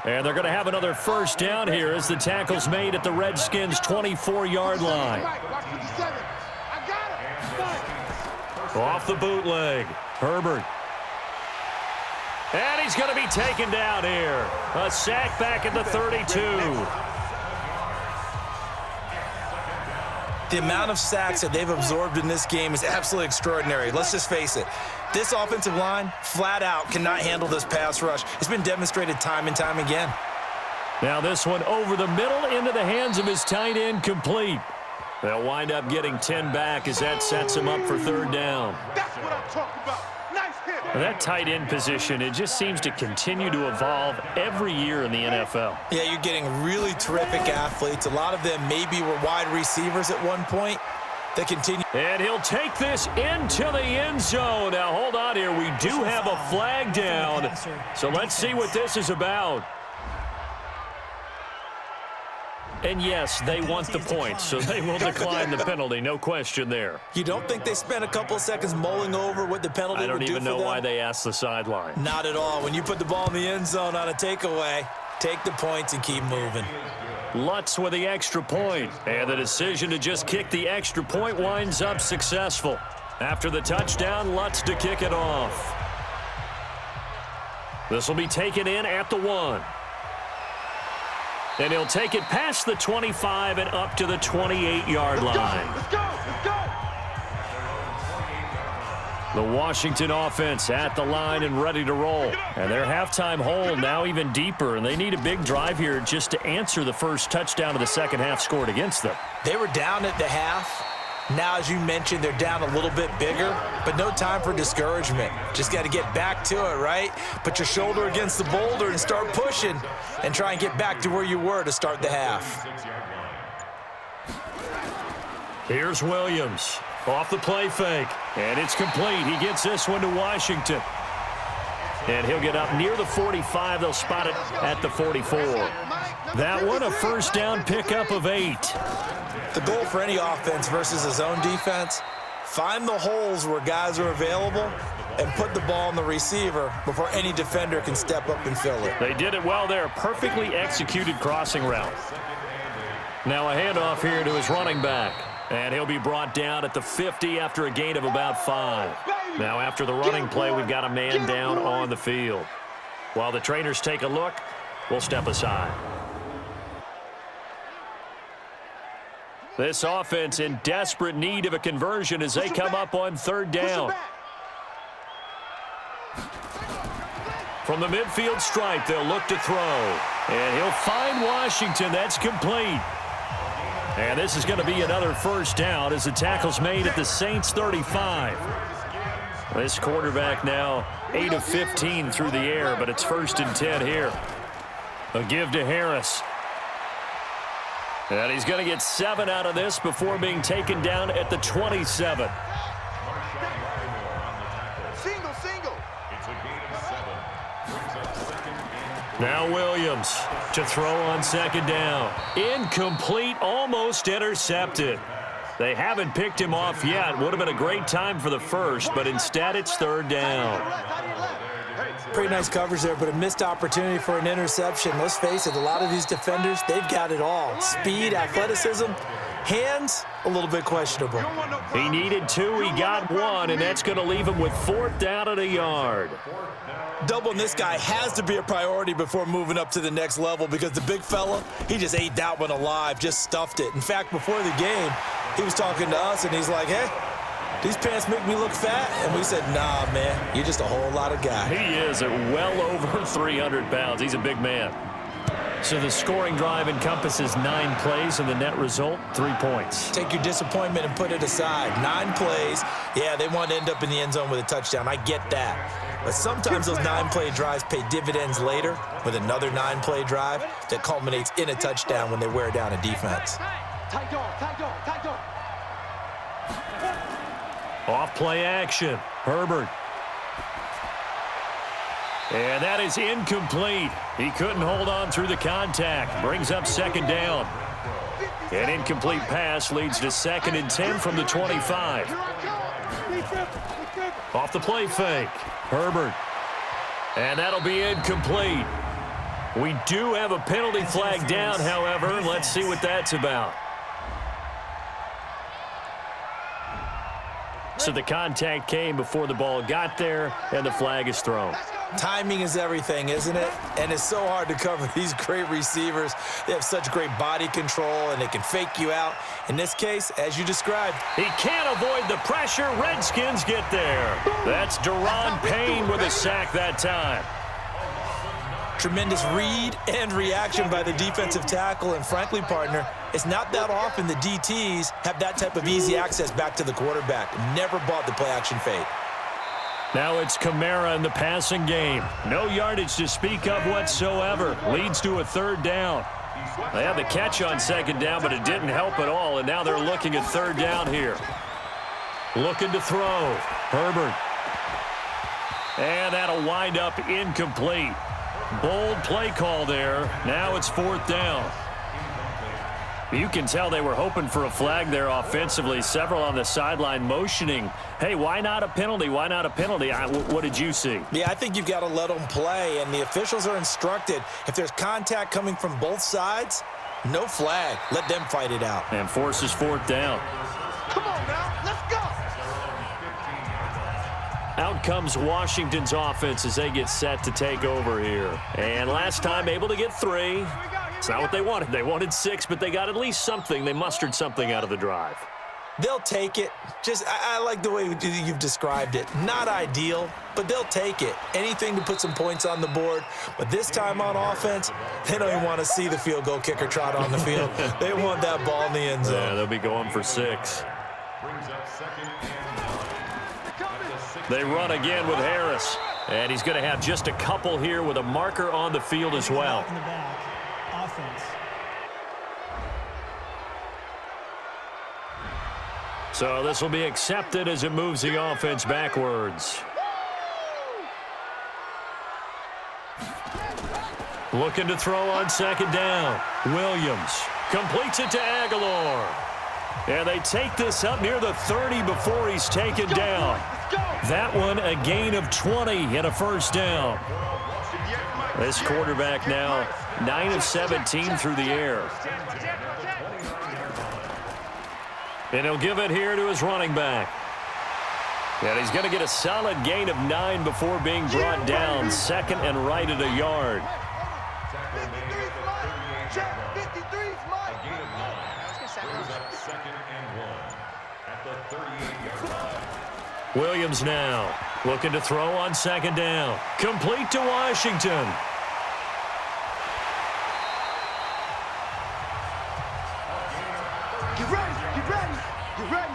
S2: And they're going to have another first down here as the tackle's made at the Redskins' 24-yard line. Off the bootleg. Herbert. And he's going to be taken down here. A sack back at the 32.
S3: The amount of sacks that they've absorbed in this game is absolutely extraordinary. Let's just face it. This offensive line, flat out, cannot handle this pass rush. It's been demonstrated time and time again.
S2: Now this one over the middle into the hands of his tight end, complete. They'll wind up getting 10 back as that sets him up for third down.
S4: That's what I'm talking about. Nice
S2: That tight end position, it just seems to continue to evolve every year in the NFL.
S3: Yeah, you're getting really terrific athletes. A lot of them maybe were wide receivers at one point. They continue.
S2: And he'll take this into the end zone. Now, hold on here. We do have a flag down. So let's see what this is about. And yes, they want the points, so they will decline the penalty. No question there.
S3: You don't think they spent a couple of seconds mulling over what the penalty would do for them?
S2: I don't even know why they asked the sideline.
S3: Not at all. When you put the ball in the end zone on a takeaway, take the points and keep moving.
S2: Lutz with the extra point. And the decision to just kick the extra point winds up successful. After the touchdown, Lutz to kick it off. This will be taken in at the 1. And he'll take it past the 25 and up to the 28-yard line.
S4: Let's go! Let's go!
S2: The Washington offense at the line and ready to roll. And their halftime hole now even deeper, and they need a big drive here just to answer the first touchdown of the second half scored against them.
S3: They were down at the half. Now, as you mentioned, they're down a little bit bigger, but no time for discouragement. Just got to get back to it, right? Put your shoulder against the boulder and start pushing and try and get back to where you were to start the half.
S2: Here's Williams off the play fake, and it's complete. He gets this one to Washington. And he'll get up near the 45. They'll spot it at the 44. That one, a first down pickup of 8.
S3: The goal for any offense versus a zone defense, find the holes where guys are available and put the ball on the receiver before any defender can step up and fill it.
S2: They did it well there. Perfectly executed crossing route. Now a handoff here to his running back. And he'll be brought down at the 50 after a gain of about 5. Now after the running play, we've got a man down on the field. While the trainers take a look, we'll step aside. This offense in desperate need of a conversion as they come up on third down. From the midfield stripe, they'll look to throw. And he'll find Washington. That's complete. And this is going to be another first down as the tackle's made at the Saints 35. This quarterback now 8 of 15 through the air, but it's 1st and 10 here. A give to Harris. And he's going to get 7 out of this before being taken down at the 27.
S4: Single.
S2: Now Williams to throw on second down. Incomplete, almost intercepted. They haven't picked him off yet. Would have been a great time for the first, but instead it's third down.
S3: Pretty nice coverage there, but a missed opportunity for an interception. Let's face it, a lot of these defenders, they've got it all. Speed, athleticism, hands, a little bit questionable.
S2: He needed 2, he got 1, and that's going to leave him with 4th down at a yard.
S3: Doubling this guy has to be a priority before moving up to the next level because the big fella, he just ate that one alive, just stuffed it. In fact, before the game, he was talking to us, and he's like, hey, these pants make me look fat. And we said, nah, man, you're just a whole lot of guy.
S2: He is at well over 300 pounds. He's a big man. So the scoring drive encompasses 9 plays, and the net result, 3 points.
S3: Take your disappointment and put it aside. 9 plays. Yeah, they want to end up in the end zone with a touchdown. I get that. But sometimes those 9-play drives pay dividends later with another 9-play drive that culminates in a touchdown when they wear down a defense.
S4: Tight dog.
S2: Off play action. Herbert. And that is incomplete. He couldn't hold on through the contact. Brings up second down. An incomplete pass leads to 2nd and 10 from the 25. Off the play fake. Herbert. And that'll be incomplete. We do have a penalty flag down, however. Let's see what that's about. So the contact came before the ball got there, and the flag is thrown.
S3: Timing is everything, isn't it? And it's so hard to cover these great receivers. They have such great body control, and they can fake you out. In this case, as you described,
S2: he can't avoid the pressure. Redskins get there. That's Deron Payne with a sack that time.
S3: Tremendous read and reaction by the defensive tackle, and frankly, partner, it's not that often the DTs have that type of easy access back to the quarterback. Never bought the play-action fade.
S2: Now it's Kamara in the passing game. No yardage to speak of whatsoever. Leads to a third down. They had the catch on second down, but it didn't help at all, and now they're looking at third down here. Looking to throw. Herbert. And that'll wind up incomplete. Bold play call there. Now it's fourth down. You can tell they were hoping for a flag there offensively. Several on the sideline motioning, hey, why not a penalty? Why not a penalty? What did you see?
S3: Yeah, I think you've got to let them play, and the officials are instructed, if there's contact coming from both sides, no flag. Let them fight it out.
S2: And forces fourth down.
S4: Come on now, let's go.
S2: Out comes Washington's offense as they get set to take over here. And last time able to get 3. It's not what they wanted. They wanted 6, but they got at least something. They mustered something out of the drive.
S3: They'll take it. I like the way you've described it. Not ideal, but they'll take it. Anything to put some points on the board. But this time on offense, they don't even want to see the field goal kicker trot on the field. They want that ball in the end zone.
S2: Yeah, they'll be going for 6. They run again with Harris. And he's going to have just a couple here with a marker on the field as well.
S5: In the back. Offense.
S2: So this will be accepted as it moves the offense backwards. Looking to throw on second down. Williams completes it to Aguilar. And they take this up near the 30 before he's taken down. That one a gain of 20 and a first down. This quarterback now 9 of 17 through the air. And he'll give it here to his running back. And he's going to get a solid gain of 9 before being brought down. Second and right at a yard. Williams now looking to throw on second down. Complete to Washington.
S4: Get ready, get ready, get ready.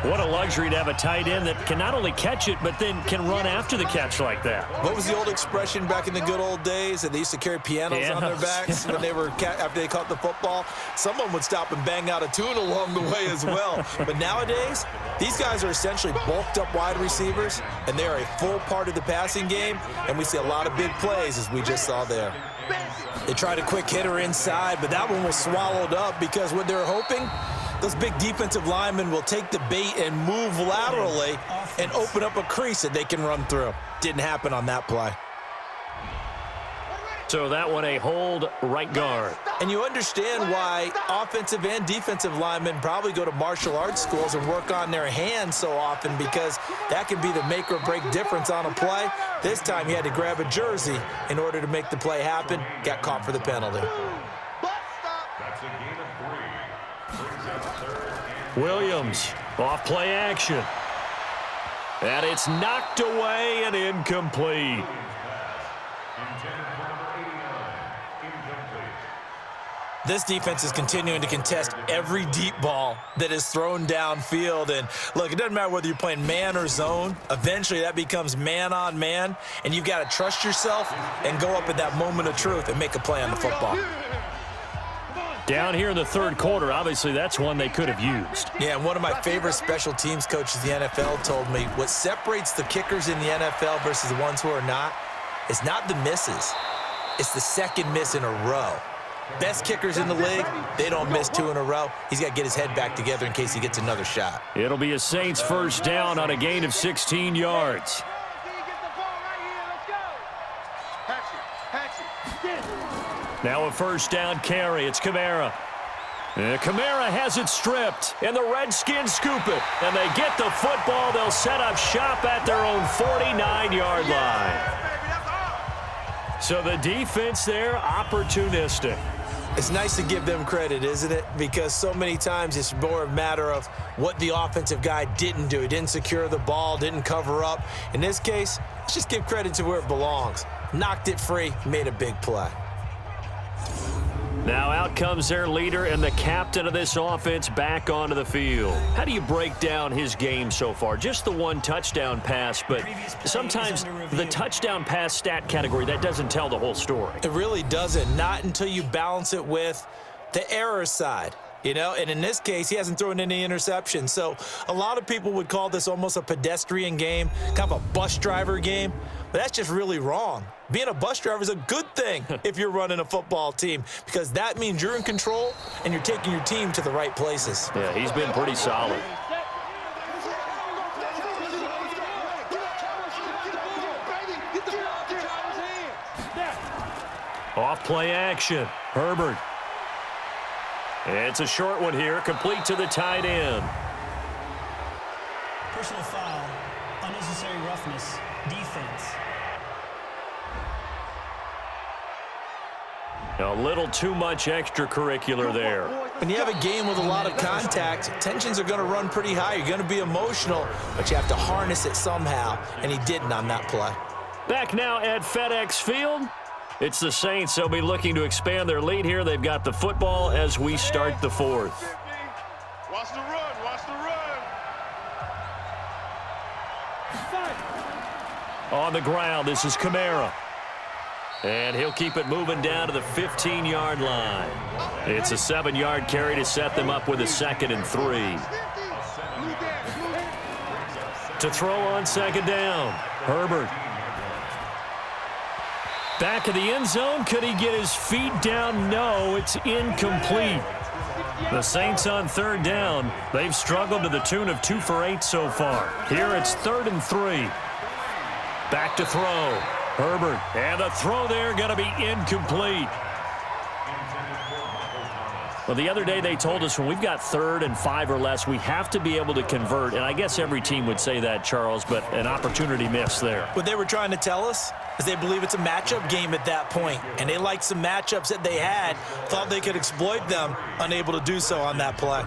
S2: What a luxury to have a tight end that can not only catch it, but then can run after the catch like that.
S3: What was the old expression back in the good old days that they used to carry pianos on their backs when they were after they caught the football? Someone would stop and bang out a tune along the way as well. But nowadays, these guys are essentially bulked up wide receivers, and they are a full part of the passing game, and we see a lot of big plays as we just saw there. They tried a quick hitter inside, but that one was swallowed up because what they're hoping, those big defensive linemen will take the bait and move laterally and open up a crease that they can run through. Didn't happen on that play.
S2: So that one a hold right guard.
S3: And you understand why offensive and defensive linemen probably go to martial arts schools and work on their hands so often, because that can be the make or break difference on a play. This time he had to grab a jersey in order to make the play happen. Got caught for the penalty.
S4: That's a gain of 3.
S2: Williams off play action. And it's knocked away and incomplete.
S3: This defense is continuing to contest every deep ball that is thrown downfield. And look, it doesn't matter whether you're playing man or zone. Eventually that becomes man on man, and you've got to trust yourself and go up at that moment of truth and make a play on the football.
S2: Down here in the third quarter, obviously that's one they could have used.
S3: Yeah, and one of my favorite special teams coaches in the NFL told me what separates the kickers in the NFL versus the ones who are not is not the misses. It's the second miss in a row. Best kickers in the league, they don't miss 2 in a row. He's got to get his head back together in case he gets another shot.
S2: It'll be a Saints first down on a gain of 16 yards. Now a first down carry. It's Kamara. And Kamara has it stripped, and the Redskins scoop it. And they get the football. They'll set up shop at their own 49-yard line. So the defense there, opportunistic.
S3: It's nice to give them credit, isn't it? Because so many times it's more a matter of what the offensive guy didn't do. He didn't secure the ball, didn't cover up. In this case, let's just give credit to where it belongs. Knocked it free, made a big play.
S2: Now out comes their leader and the captain of this offense back onto the field. How do you break down his game so far? Just the one touchdown pass, but sometimes the touchdown pass stat category, that doesn't tell the whole story.
S3: It really doesn't, not until you balance it with the error side. You know, and in this case, he hasn't thrown any interceptions. So a lot of people would call this almost a pedestrian game, kind of a bus driver game. But that's just really wrong. Being a bus driver is a good thing if you're running a football team, because that means you're in control and you're taking your team to the right places.
S2: Yeah, he's been pretty solid. Off play action. Herbert. It's a short one here, complete to the tight end.
S5: Personal foul, unnecessary roughness, defense.
S2: A little too much extracurricular there.
S3: When you have a game with a lot of contact, tensions are going to run pretty high. You're going to be emotional, but you have to harness it somehow, and he didn't on that play.
S2: Back now at FedEx Field. It's the Saints. They'll be looking to expand their lead here. They've got the football as we start the fourth.
S4: Watch the run. Watch the run.
S2: On the ground, this is Kamara. And he'll keep it moving down to the 15-yard line. It's a 7-yard carry to set them up with a 2nd and 3. To throw on 2nd down, Herbert. Back of the end zone. Could he get his feet down? No, it's incomplete. The Saints on 3rd down. They've struggled to the tune of 2 for 8 so far. Here it's 3rd and 3. Back to throw. Herbert. And the throw there going to be incomplete. Well, the other day they told us when we've got 3rd and 5 or less, we have to be able to convert. And I guess every team would say that, Charles, but an opportunity missed there.
S3: What they were trying to tell us is they believe it's a matchup game at that point, and they liked some matchups that they had, thought they could exploit them, unable to do so on that play.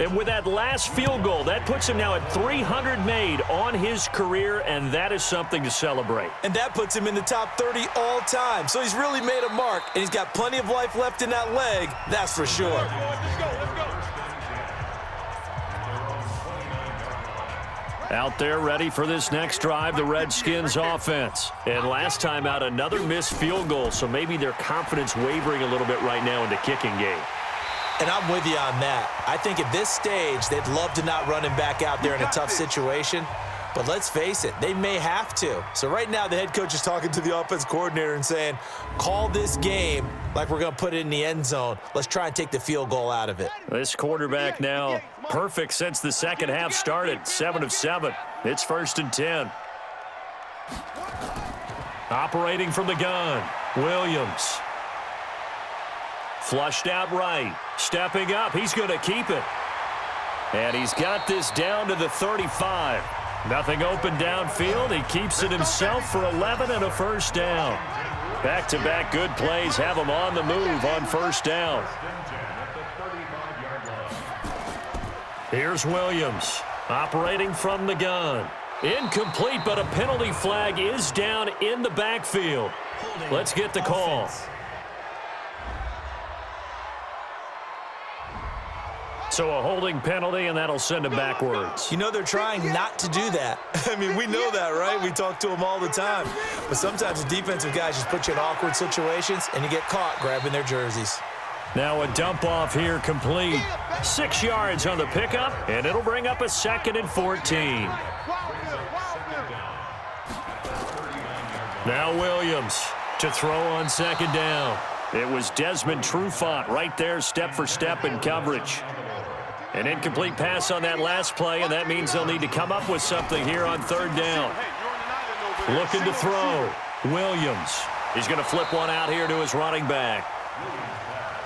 S2: And with that last field goal, that puts him now at 300 made on his career, and that is something to celebrate.
S3: And that puts him in the top 30 all time. So he's really made a mark, and he's got plenty of life left in that leg, that's for sure.
S4: Let's go.
S2: Out there ready for this next drive, the Redskins offense. And last time out, another missed field goal, so maybe their confidence wavering a little bit right now in the kicking game.
S3: And I'm with you on that. I think at this stage, they'd love to not run him back out there in a tough situation. But let's face it, they may have to. So right now, the head coach is talking to the offense coordinator and saying, call this game like we're going to put it in the end zone. Let's try and take the field goal out of it.
S2: This quarterback now perfect since the second half started. 7 of 7. It's 1st and 10. Operating from the gun, Williams. Flushed out right. Stepping up. He's going to keep it. And he's got this down to the 35. Nothing open downfield. He keeps it himself for 11 and a 1st down. Back-to-back good plays have him on the move on 1st down. Here's Williams operating from the gun. Incomplete, but a penalty flag is down in the backfield. Let's get the call. So a holding penalty, and that'll send him backwards.
S3: You know, they're trying not to do that. I mean, we know that, right? We talk to them all the time. But sometimes the defensive guys just put you in awkward situations, and you get caught grabbing their jerseys.
S2: Now a dump off here complete. 6 yards on the pickup, and it'll bring up a 2nd and 14. Now Williams to throw on 2nd down. It was Desmond Trufant right there, step for step in coverage. An incomplete pass on that last play, and that means they'll need to come up with something here on 3rd down. Looking to throw. Williams. He's going to flip one out here to his running back.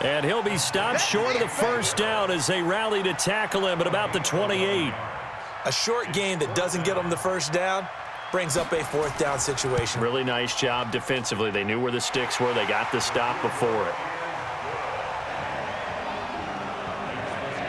S2: And he'll be stopped short of the 1st down as they rally to tackle him at about the 28.
S3: A short game that doesn't get them the 1st down brings up a 4th down situation.
S2: Really nice job defensively. They knew where the sticks were. They got the stop before it.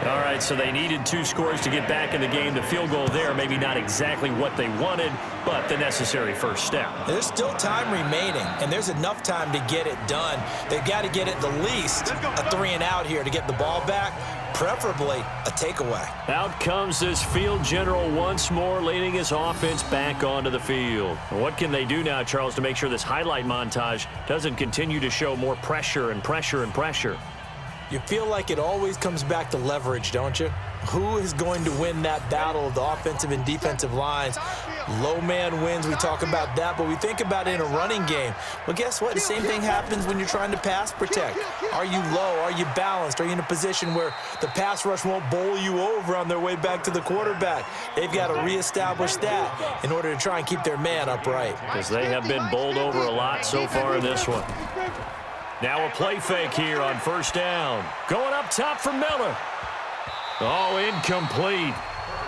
S2: All right, so they needed 2 scores to get back in the game. The field goal there, maybe not exactly what they wanted, but the necessary first step.
S3: There's still time remaining, and there's enough time to get it done. They've got to get it the least a 3-and-out here to get the ball back, preferably a takeaway.
S2: Out comes this field general once more, leading his offense back onto the field. What can they do now, Charles, to make sure this highlight montage doesn't continue to show more pressure and pressure and pressure?
S3: You feel like it always comes back to leverage, don't you? Who is going to win that battle of the offensive and defensive lines? Low man wins. We talk about that, but we think about it in a running game. Well, guess what? The same thing happens when you're trying to pass protect. Are you low? Are you balanced? Are you in a position where the pass rush won't bowl you over on their way back to the quarterback? They've got to reestablish that in order to try and keep their man upright.
S2: Because they have been bowled over a lot so far in this one. Now a play fake here on first down. Going up top for Miller. Oh, incomplete.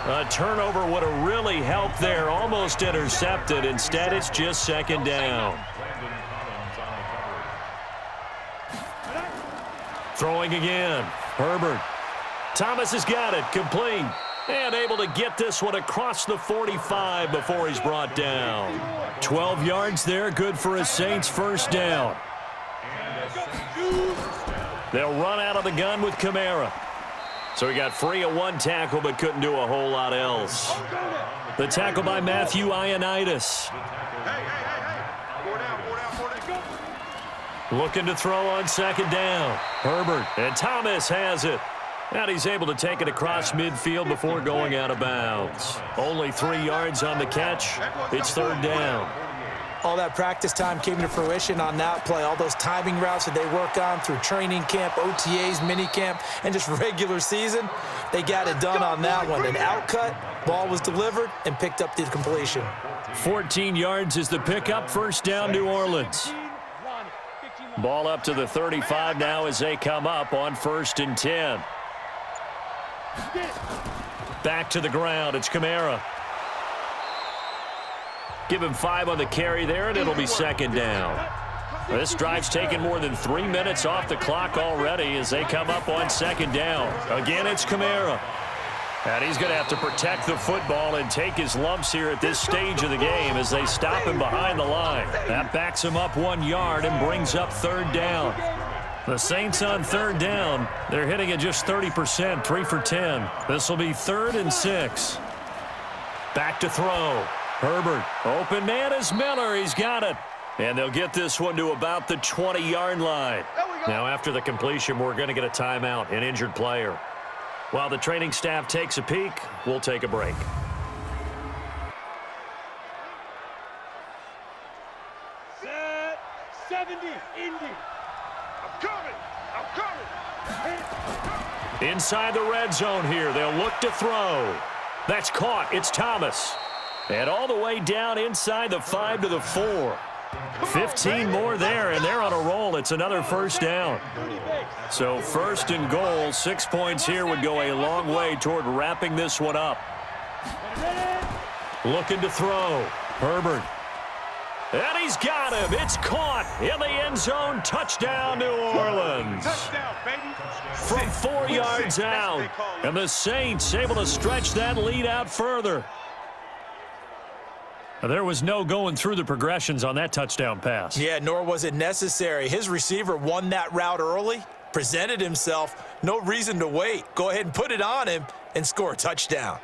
S2: A turnover would have really helped there. Almost intercepted. Instead, it's just second down. Throwing again. Herbert. Thomas has got it. Complete. And able to get this one across the 45 before he's brought down. 12 yards there. Good for a Saints first down. They'll run out of the gun with Kamara. So he got free of 1 tackle but couldn't do a whole lot else. The tackle by Matthew Ioannidis. Looking to throw on second down. Herbert, and Thomas has it. And he's able to take it across midfield before going out of bounds. Only 3 yards on the catch. It's third down.
S3: All that practice time came to fruition on that play. All those timing routes that they work on through training camp, OTAs, minicamp, and just regular season, they got it done on that one. An outcut, ball was delivered, and picked up the completion.
S2: 14 yards is the pickup. First down, New Orleans. Ball up to the 35 now as they come up on 1st and 10. Back to the ground. It's Kamara. Give him 5 on the carry there, and it'll be second down. This drive's taken more than 3 minutes off the clock already as they come up on second down. Again, it's Kamara. And he's going to have to protect the football and take his lumps here at this stage of the game as they stop him behind the line. That backs him up 1 yard and brings up third down. The Saints on third down, they're hitting at just 30%, 3 for 10. This will be 3rd and 6. Back to throw. Herbert, open man is Miller. He's got it. And they'll get this one to about the 20-yard line. Now, after the completion, we're going to get a timeout, an injured player. While the training staff takes a peek, we'll take a break.
S4: Set 70, Indy. I'm coming.
S2: Inside the red zone here, they'll look to throw. That's caught. It's Thomas. And all the way down inside the 5 to the 4. 15 more there, and they're on a roll. It's another first down. So 1st and goal, 6 points here would go a long way toward wrapping this one up. Looking to throw. Herbert. And he's got him. It's caught in the end zone. Touchdown, New Orleans. From 4 yards out. And the Saints able to stretch that lead out further. There was no going through the progressions on that touchdown pass.
S3: Yeah, nor was it necessary. His receiver won that route early, presented himself. No reason to wait. Go ahead and put it on him and score a touchdown.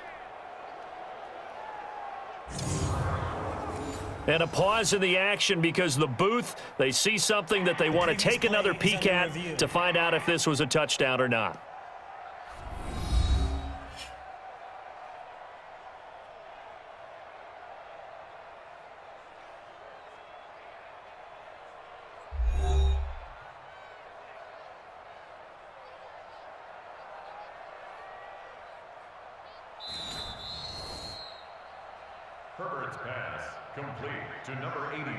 S2: And a pause in the action because the booth, they see something that they want to take another peek at to find out if this was a touchdown or not.
S6: Herbert's pass complete to number 89.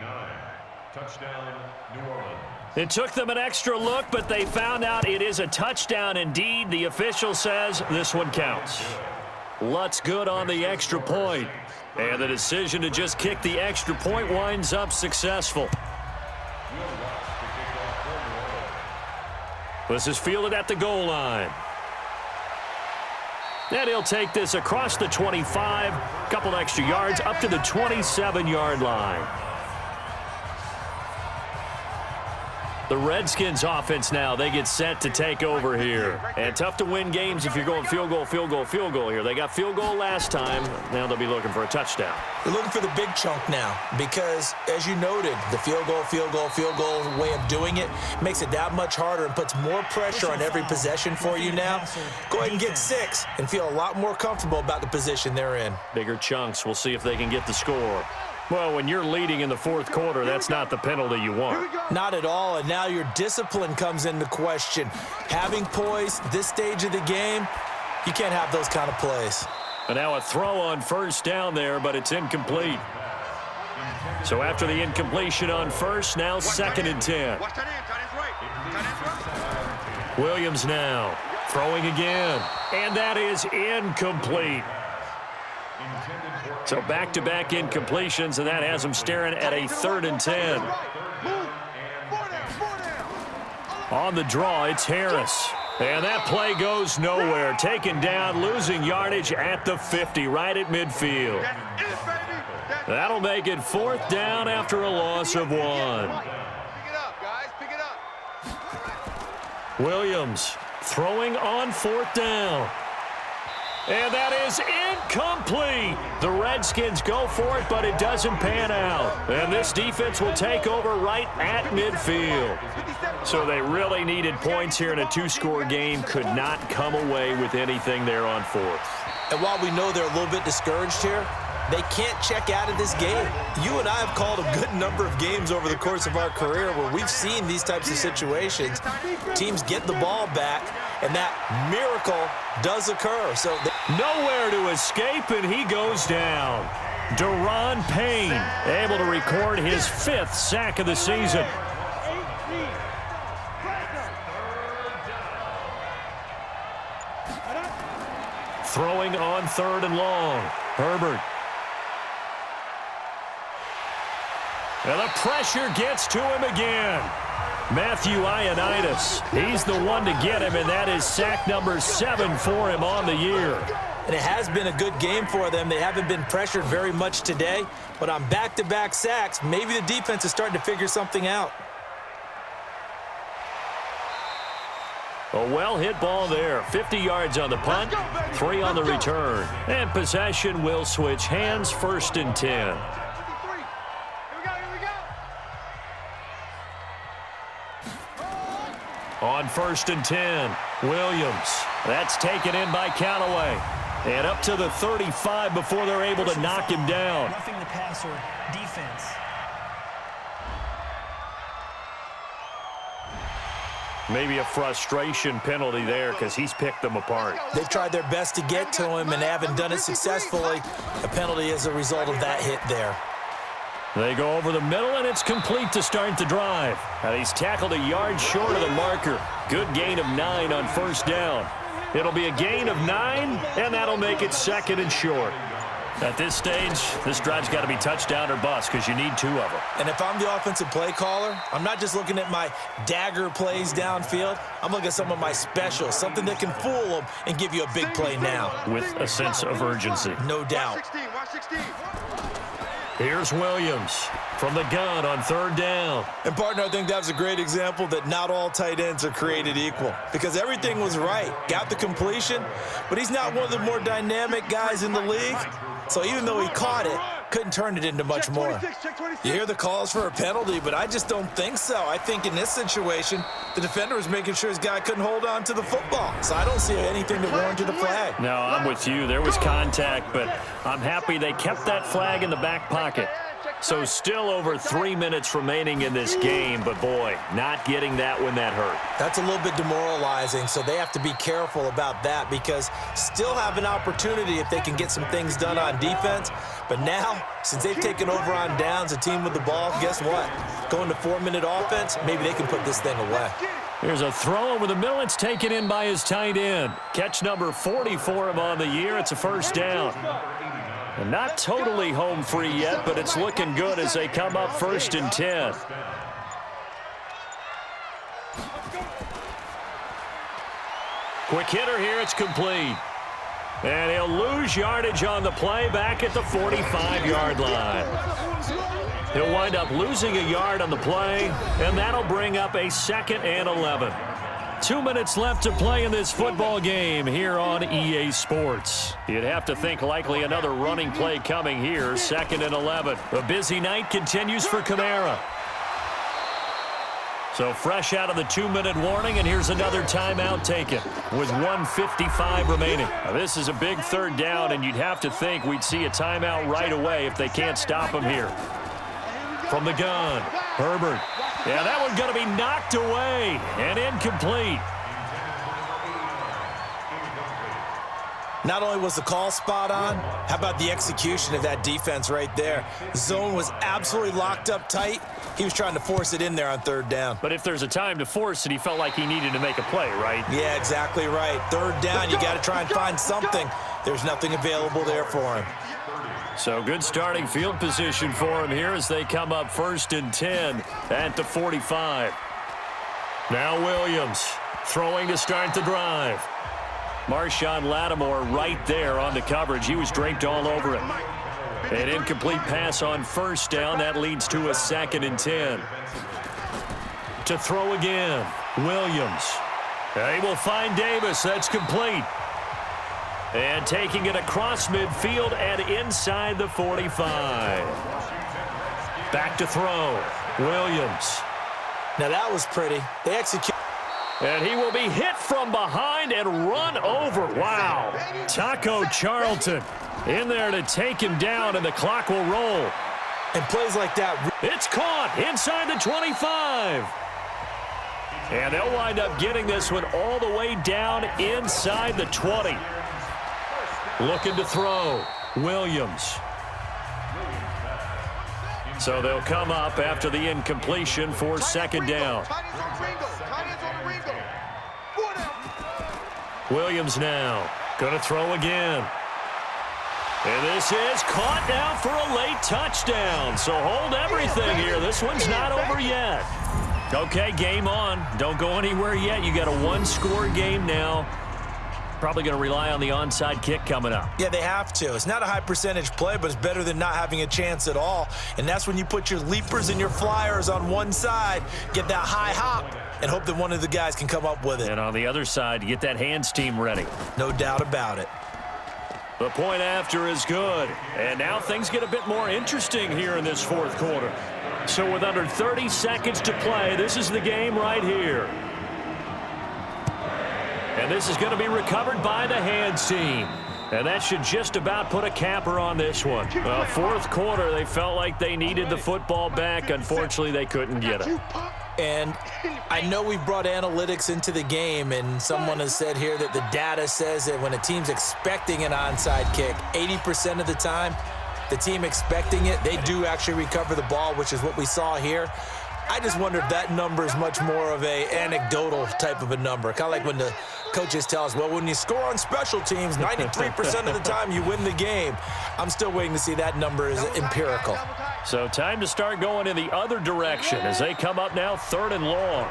S6: Touchdown, New Orleans.
S2: It took them an extra look, but they found out it is a touchdown indeed. The official says this one counts. Lutz good on the extra point. And the decision to just kick the extra point winds up successful. This is fielded at the goal line. And he'll take this across the 25, a couple extra yards, up to the 27-yard line. The Redskins offense now, they get set to take over here. And tough to win games if you're going field goal, field goal, field goal here. They got field goal last time. Now they'll be looking for a touchdown.
S3: They're looking for the big chunk now because, as you noted, the field goal way of doing it makes it that much harder and puts more pressure on every possession for you now. Go ahead and get 6 and feel a lot more comfortable about the position they're in.
S2: Bigger chunks. We'll see if they can get the score. Well, when you're leading in the fourth quarter, that's not the penalty you want.
S3: Not at all, and now your discipline comes into question. Having poise this stage of the game, you can't have those kind of plays.
S2: And now a throw on first down there, but it's incomplete. So after the incompletion on first, now 2nd and 10. Williams now throwing again, and that is incomplete. So back-to-back incompletions, and that has them staring at a 3rd and 10. On the draw, it's Harris. And that play goes nowhere. Taken down, losing yardage at the 50, right at midfield. That'll make it 4th down after a loss of 1.
S4: Pick it up, guys. Pick it up.
S2: Williams throwing on 4th down. And that is incomplete. The Redskins go for it, but it doesn't pan out. And this defense will take over right at midfield. So they really needed points here in a 2-score game. Could not come away with anything there on 4th.
S3: And while we know they're a little bit discouraged here, they can't check out of this game. You and I have called a good number of games over the course of our career where we've seen these types of situations. Teams get the ball back, and that miracle does occur. So
S2: nowhere to escape, and he goes down. Deron Payne able to record his 5th sack of the season. Throwing on 3rd and long. Herbert. And the pressure gets to him again. Matthew Ioannidis, he's the one to get him, and that is sack number 7 for him on the year.
S3: And it has been a good game for them. They haven't been pressured very much today, but on back-to-back sacks, maybe the defense is starting to figure something out.
S2: A well-hit ball there. 50 yards on the punt, 3 on the return. And possession will switch hands, 1st and 10. On 1st and 10, Williams. That's taken in by Callaway. And up to the 35 before they're able to knock him down.
S5: Roughing the passer, defense.
S2: Maybe a frustration penalty there because he's picked them apart.
S3: They've tried their best to get to him and haven't done it successfully. A penalty as a result of that hit there.
S2: They go over the middle, and it's complete to start the drive. And he's tackled a yard short of the marker. Good gain of 9 on 1st down. It'll be a gain of 9, and that'll make it 2nd and short. At this stage, this drive's got to be touchdown or bust because you need 2 of them.
S3: And if I'm the offensive play caller, I'm not just looking at my dagger plays downfield. I'm looking at some of my specials, something that can fool them and give you a big play now.
S2: With a sense of urgency.
S3: No doubt.
S4: Watch 16.
S2: Here's Williams from the gun on 3rd down.
S3: And, partner, I think that was a great example that not all tight ends are created equal because everything was right. Got the completion, but he's not one of the more dynamic guys in the league. So even though he caught it, couldn't turn it into much more. You hear the calls for a penalty, but I just don't think so. I think in this situation, the defender was making sure his guy couldn't hold on to the football. So I don't see anything that warranted the flag.
S2: No, I'm with you. There was contact, but I'm happy they kept that flag in the back pocket. So still over 3 minutes remaining in this game, but boy, not getting that when that hurt.
S3: That's a little bit demoralizing, so they have to be careful about that because still have an opportunity if they can get some things done on defense. But now, since they've taken over on downs, a team with the ball, guess what? Going to 4-minute offense, maybe they can put this thing away.
S2: Here's a throw over the middle. It's taken in by his tight end. Catch number 40 for him on the year. It's a 1st down. And not totally home free yet, but it's looking good as they come up 1st and 10. Quick hitter here. It's complete. And he'll lose yardage on the play back at the 45-yard line. He'll wind up losing a yard on the play, and that'll bring up a 2nd and 11. 2 minutes left to play in this football game here on EA Sports. You'd have to think likely another running play coming here, 2nd and 11. A busy night continues for Kamara. So fresh out of the 2-minute warning, and here's another timeout taken with 1:55 remaining. Now, this is a big 3rd down, and you'd have to think we'd see a timeout right away if they can't stop him here. From the gun, Herbert. Yeah, that one's going to be knocked away and incomplete.
S3: Not only was the call spot on, how about the execution of that defense right there? Zone was absolutely locked up tight. He was trying to force it in there on 3rd down.
S2: But if there's a time to force it, he felt like he needed to make a play, right?
S3: Yeah, exactly right. 3rd down, you got to try and find something. There's nothing available there for him.
S2: So good starting field position for him here as they come up 1st and 10 at the 45. Now Williams throwing to start the drive. Marshawn Lattimore right there on the coverage. He was draped all over it. An incomplete pass on 1st down. That leads to a 2nd and 10. To throw again, Williams. They will find Davis. That's complete. And taking it across midfield and inside the 45. Back to throw, Williams.
S3: Now that was pretty. They execute.
S2: And he will be hit from behind and run over. Wow. Taco Charlton in there to take him down, and the clock will roll.
S3: And plays like that.
S2: It's caught inside the 25. And they'll wind up getting this one all the way down inside the 20. Looking to throw, Williams. So they'll come up after the incompletion for 2nd down. Williams now going to throw again. And this is caught now for a late touchdown. So hold everything here. This one's not over yet. Okay, game on. Don't go anywhere yet. You got a 1-score game now. Probably going to rely on the onside kick coming up.
S3: Yeah, they have to. It's not a high percentage play, but it's better than not having a chance at all. And that's when you put your leapers and your flyers on one side, get that high hop, and hope that one of the guys can come up with it.
S2: And on the other side, get that hands team ready.
S3: No doubt about it.
S2: The point after is good. And now things get a bit more interesting here in this 4th quarter. So with under 30 seconds to play, this is the game right here. And this is going to be recovered by the hands team. And that should just about put a capper on this one. Well, 4th quarter, they felt like they needed the football back. Unfortunately, they couldn't get it.
S3: And I know we've brought analytics into the game, and someone has said here that the data says that when a team's expecting an onside kick, 80% of the time, the team expecting it, they do actually recover the ball, which is what we saw here. I just wonder if that number is much more of a anecdotal type of a number. Kind of like when the coaches tell us, well, when you score on special teams, 93% of the time you win the game. I'm still waiting to see that number is empirical.
S2: So time to start going in the other direction as they come up now 3rd and long.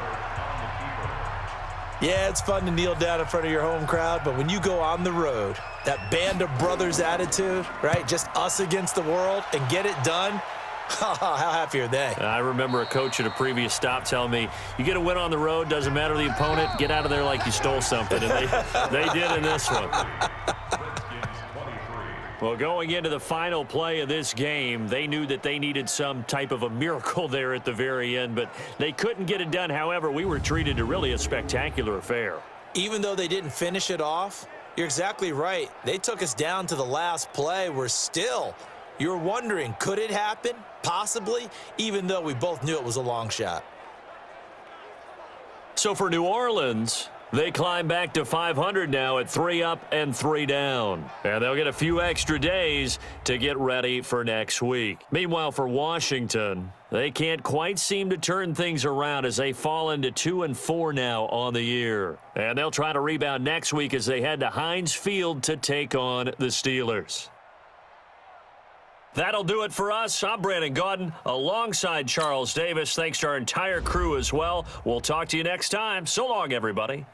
S3: Yeah, it's fun to kneel down in front of your home crowd, but when you go on the road, that band of brothers attitude, right, just us against the world and get it done, how happy are they?
S2: I remember a coach at a previous stop telling me, you get a win on the road, doesn't matter the opponent, get out of there like you stole something. And they did in this one. Well, going into the final play of this game, they knew that they needed some type of a miracle there at the very end, but they couldn't get it done. However, we were treated to really a spectacular affair.
S3: Even though they didn't finish it off, you're exactly right. They took us down to the last play. We're still, you're wondering, could it happen? Possibly, even though we both knew it was a long shot.
S2: So for New Orleans, they climb back to 500 now at 3 up and 3 down. And they'll get a few extra days to get ready for next week. Meanwhile, for Washington, they can't quite seem to turn things around as they fall into 2-4 now on the year. And they'll try to rebound next week as they head to Heinz Field to take on the Steelers. That'll do it for us. I'm Brandon Gaudin alongside Charles Davis. Thanks to our entire crew as well. We'll talk to you next time. So long, everybody.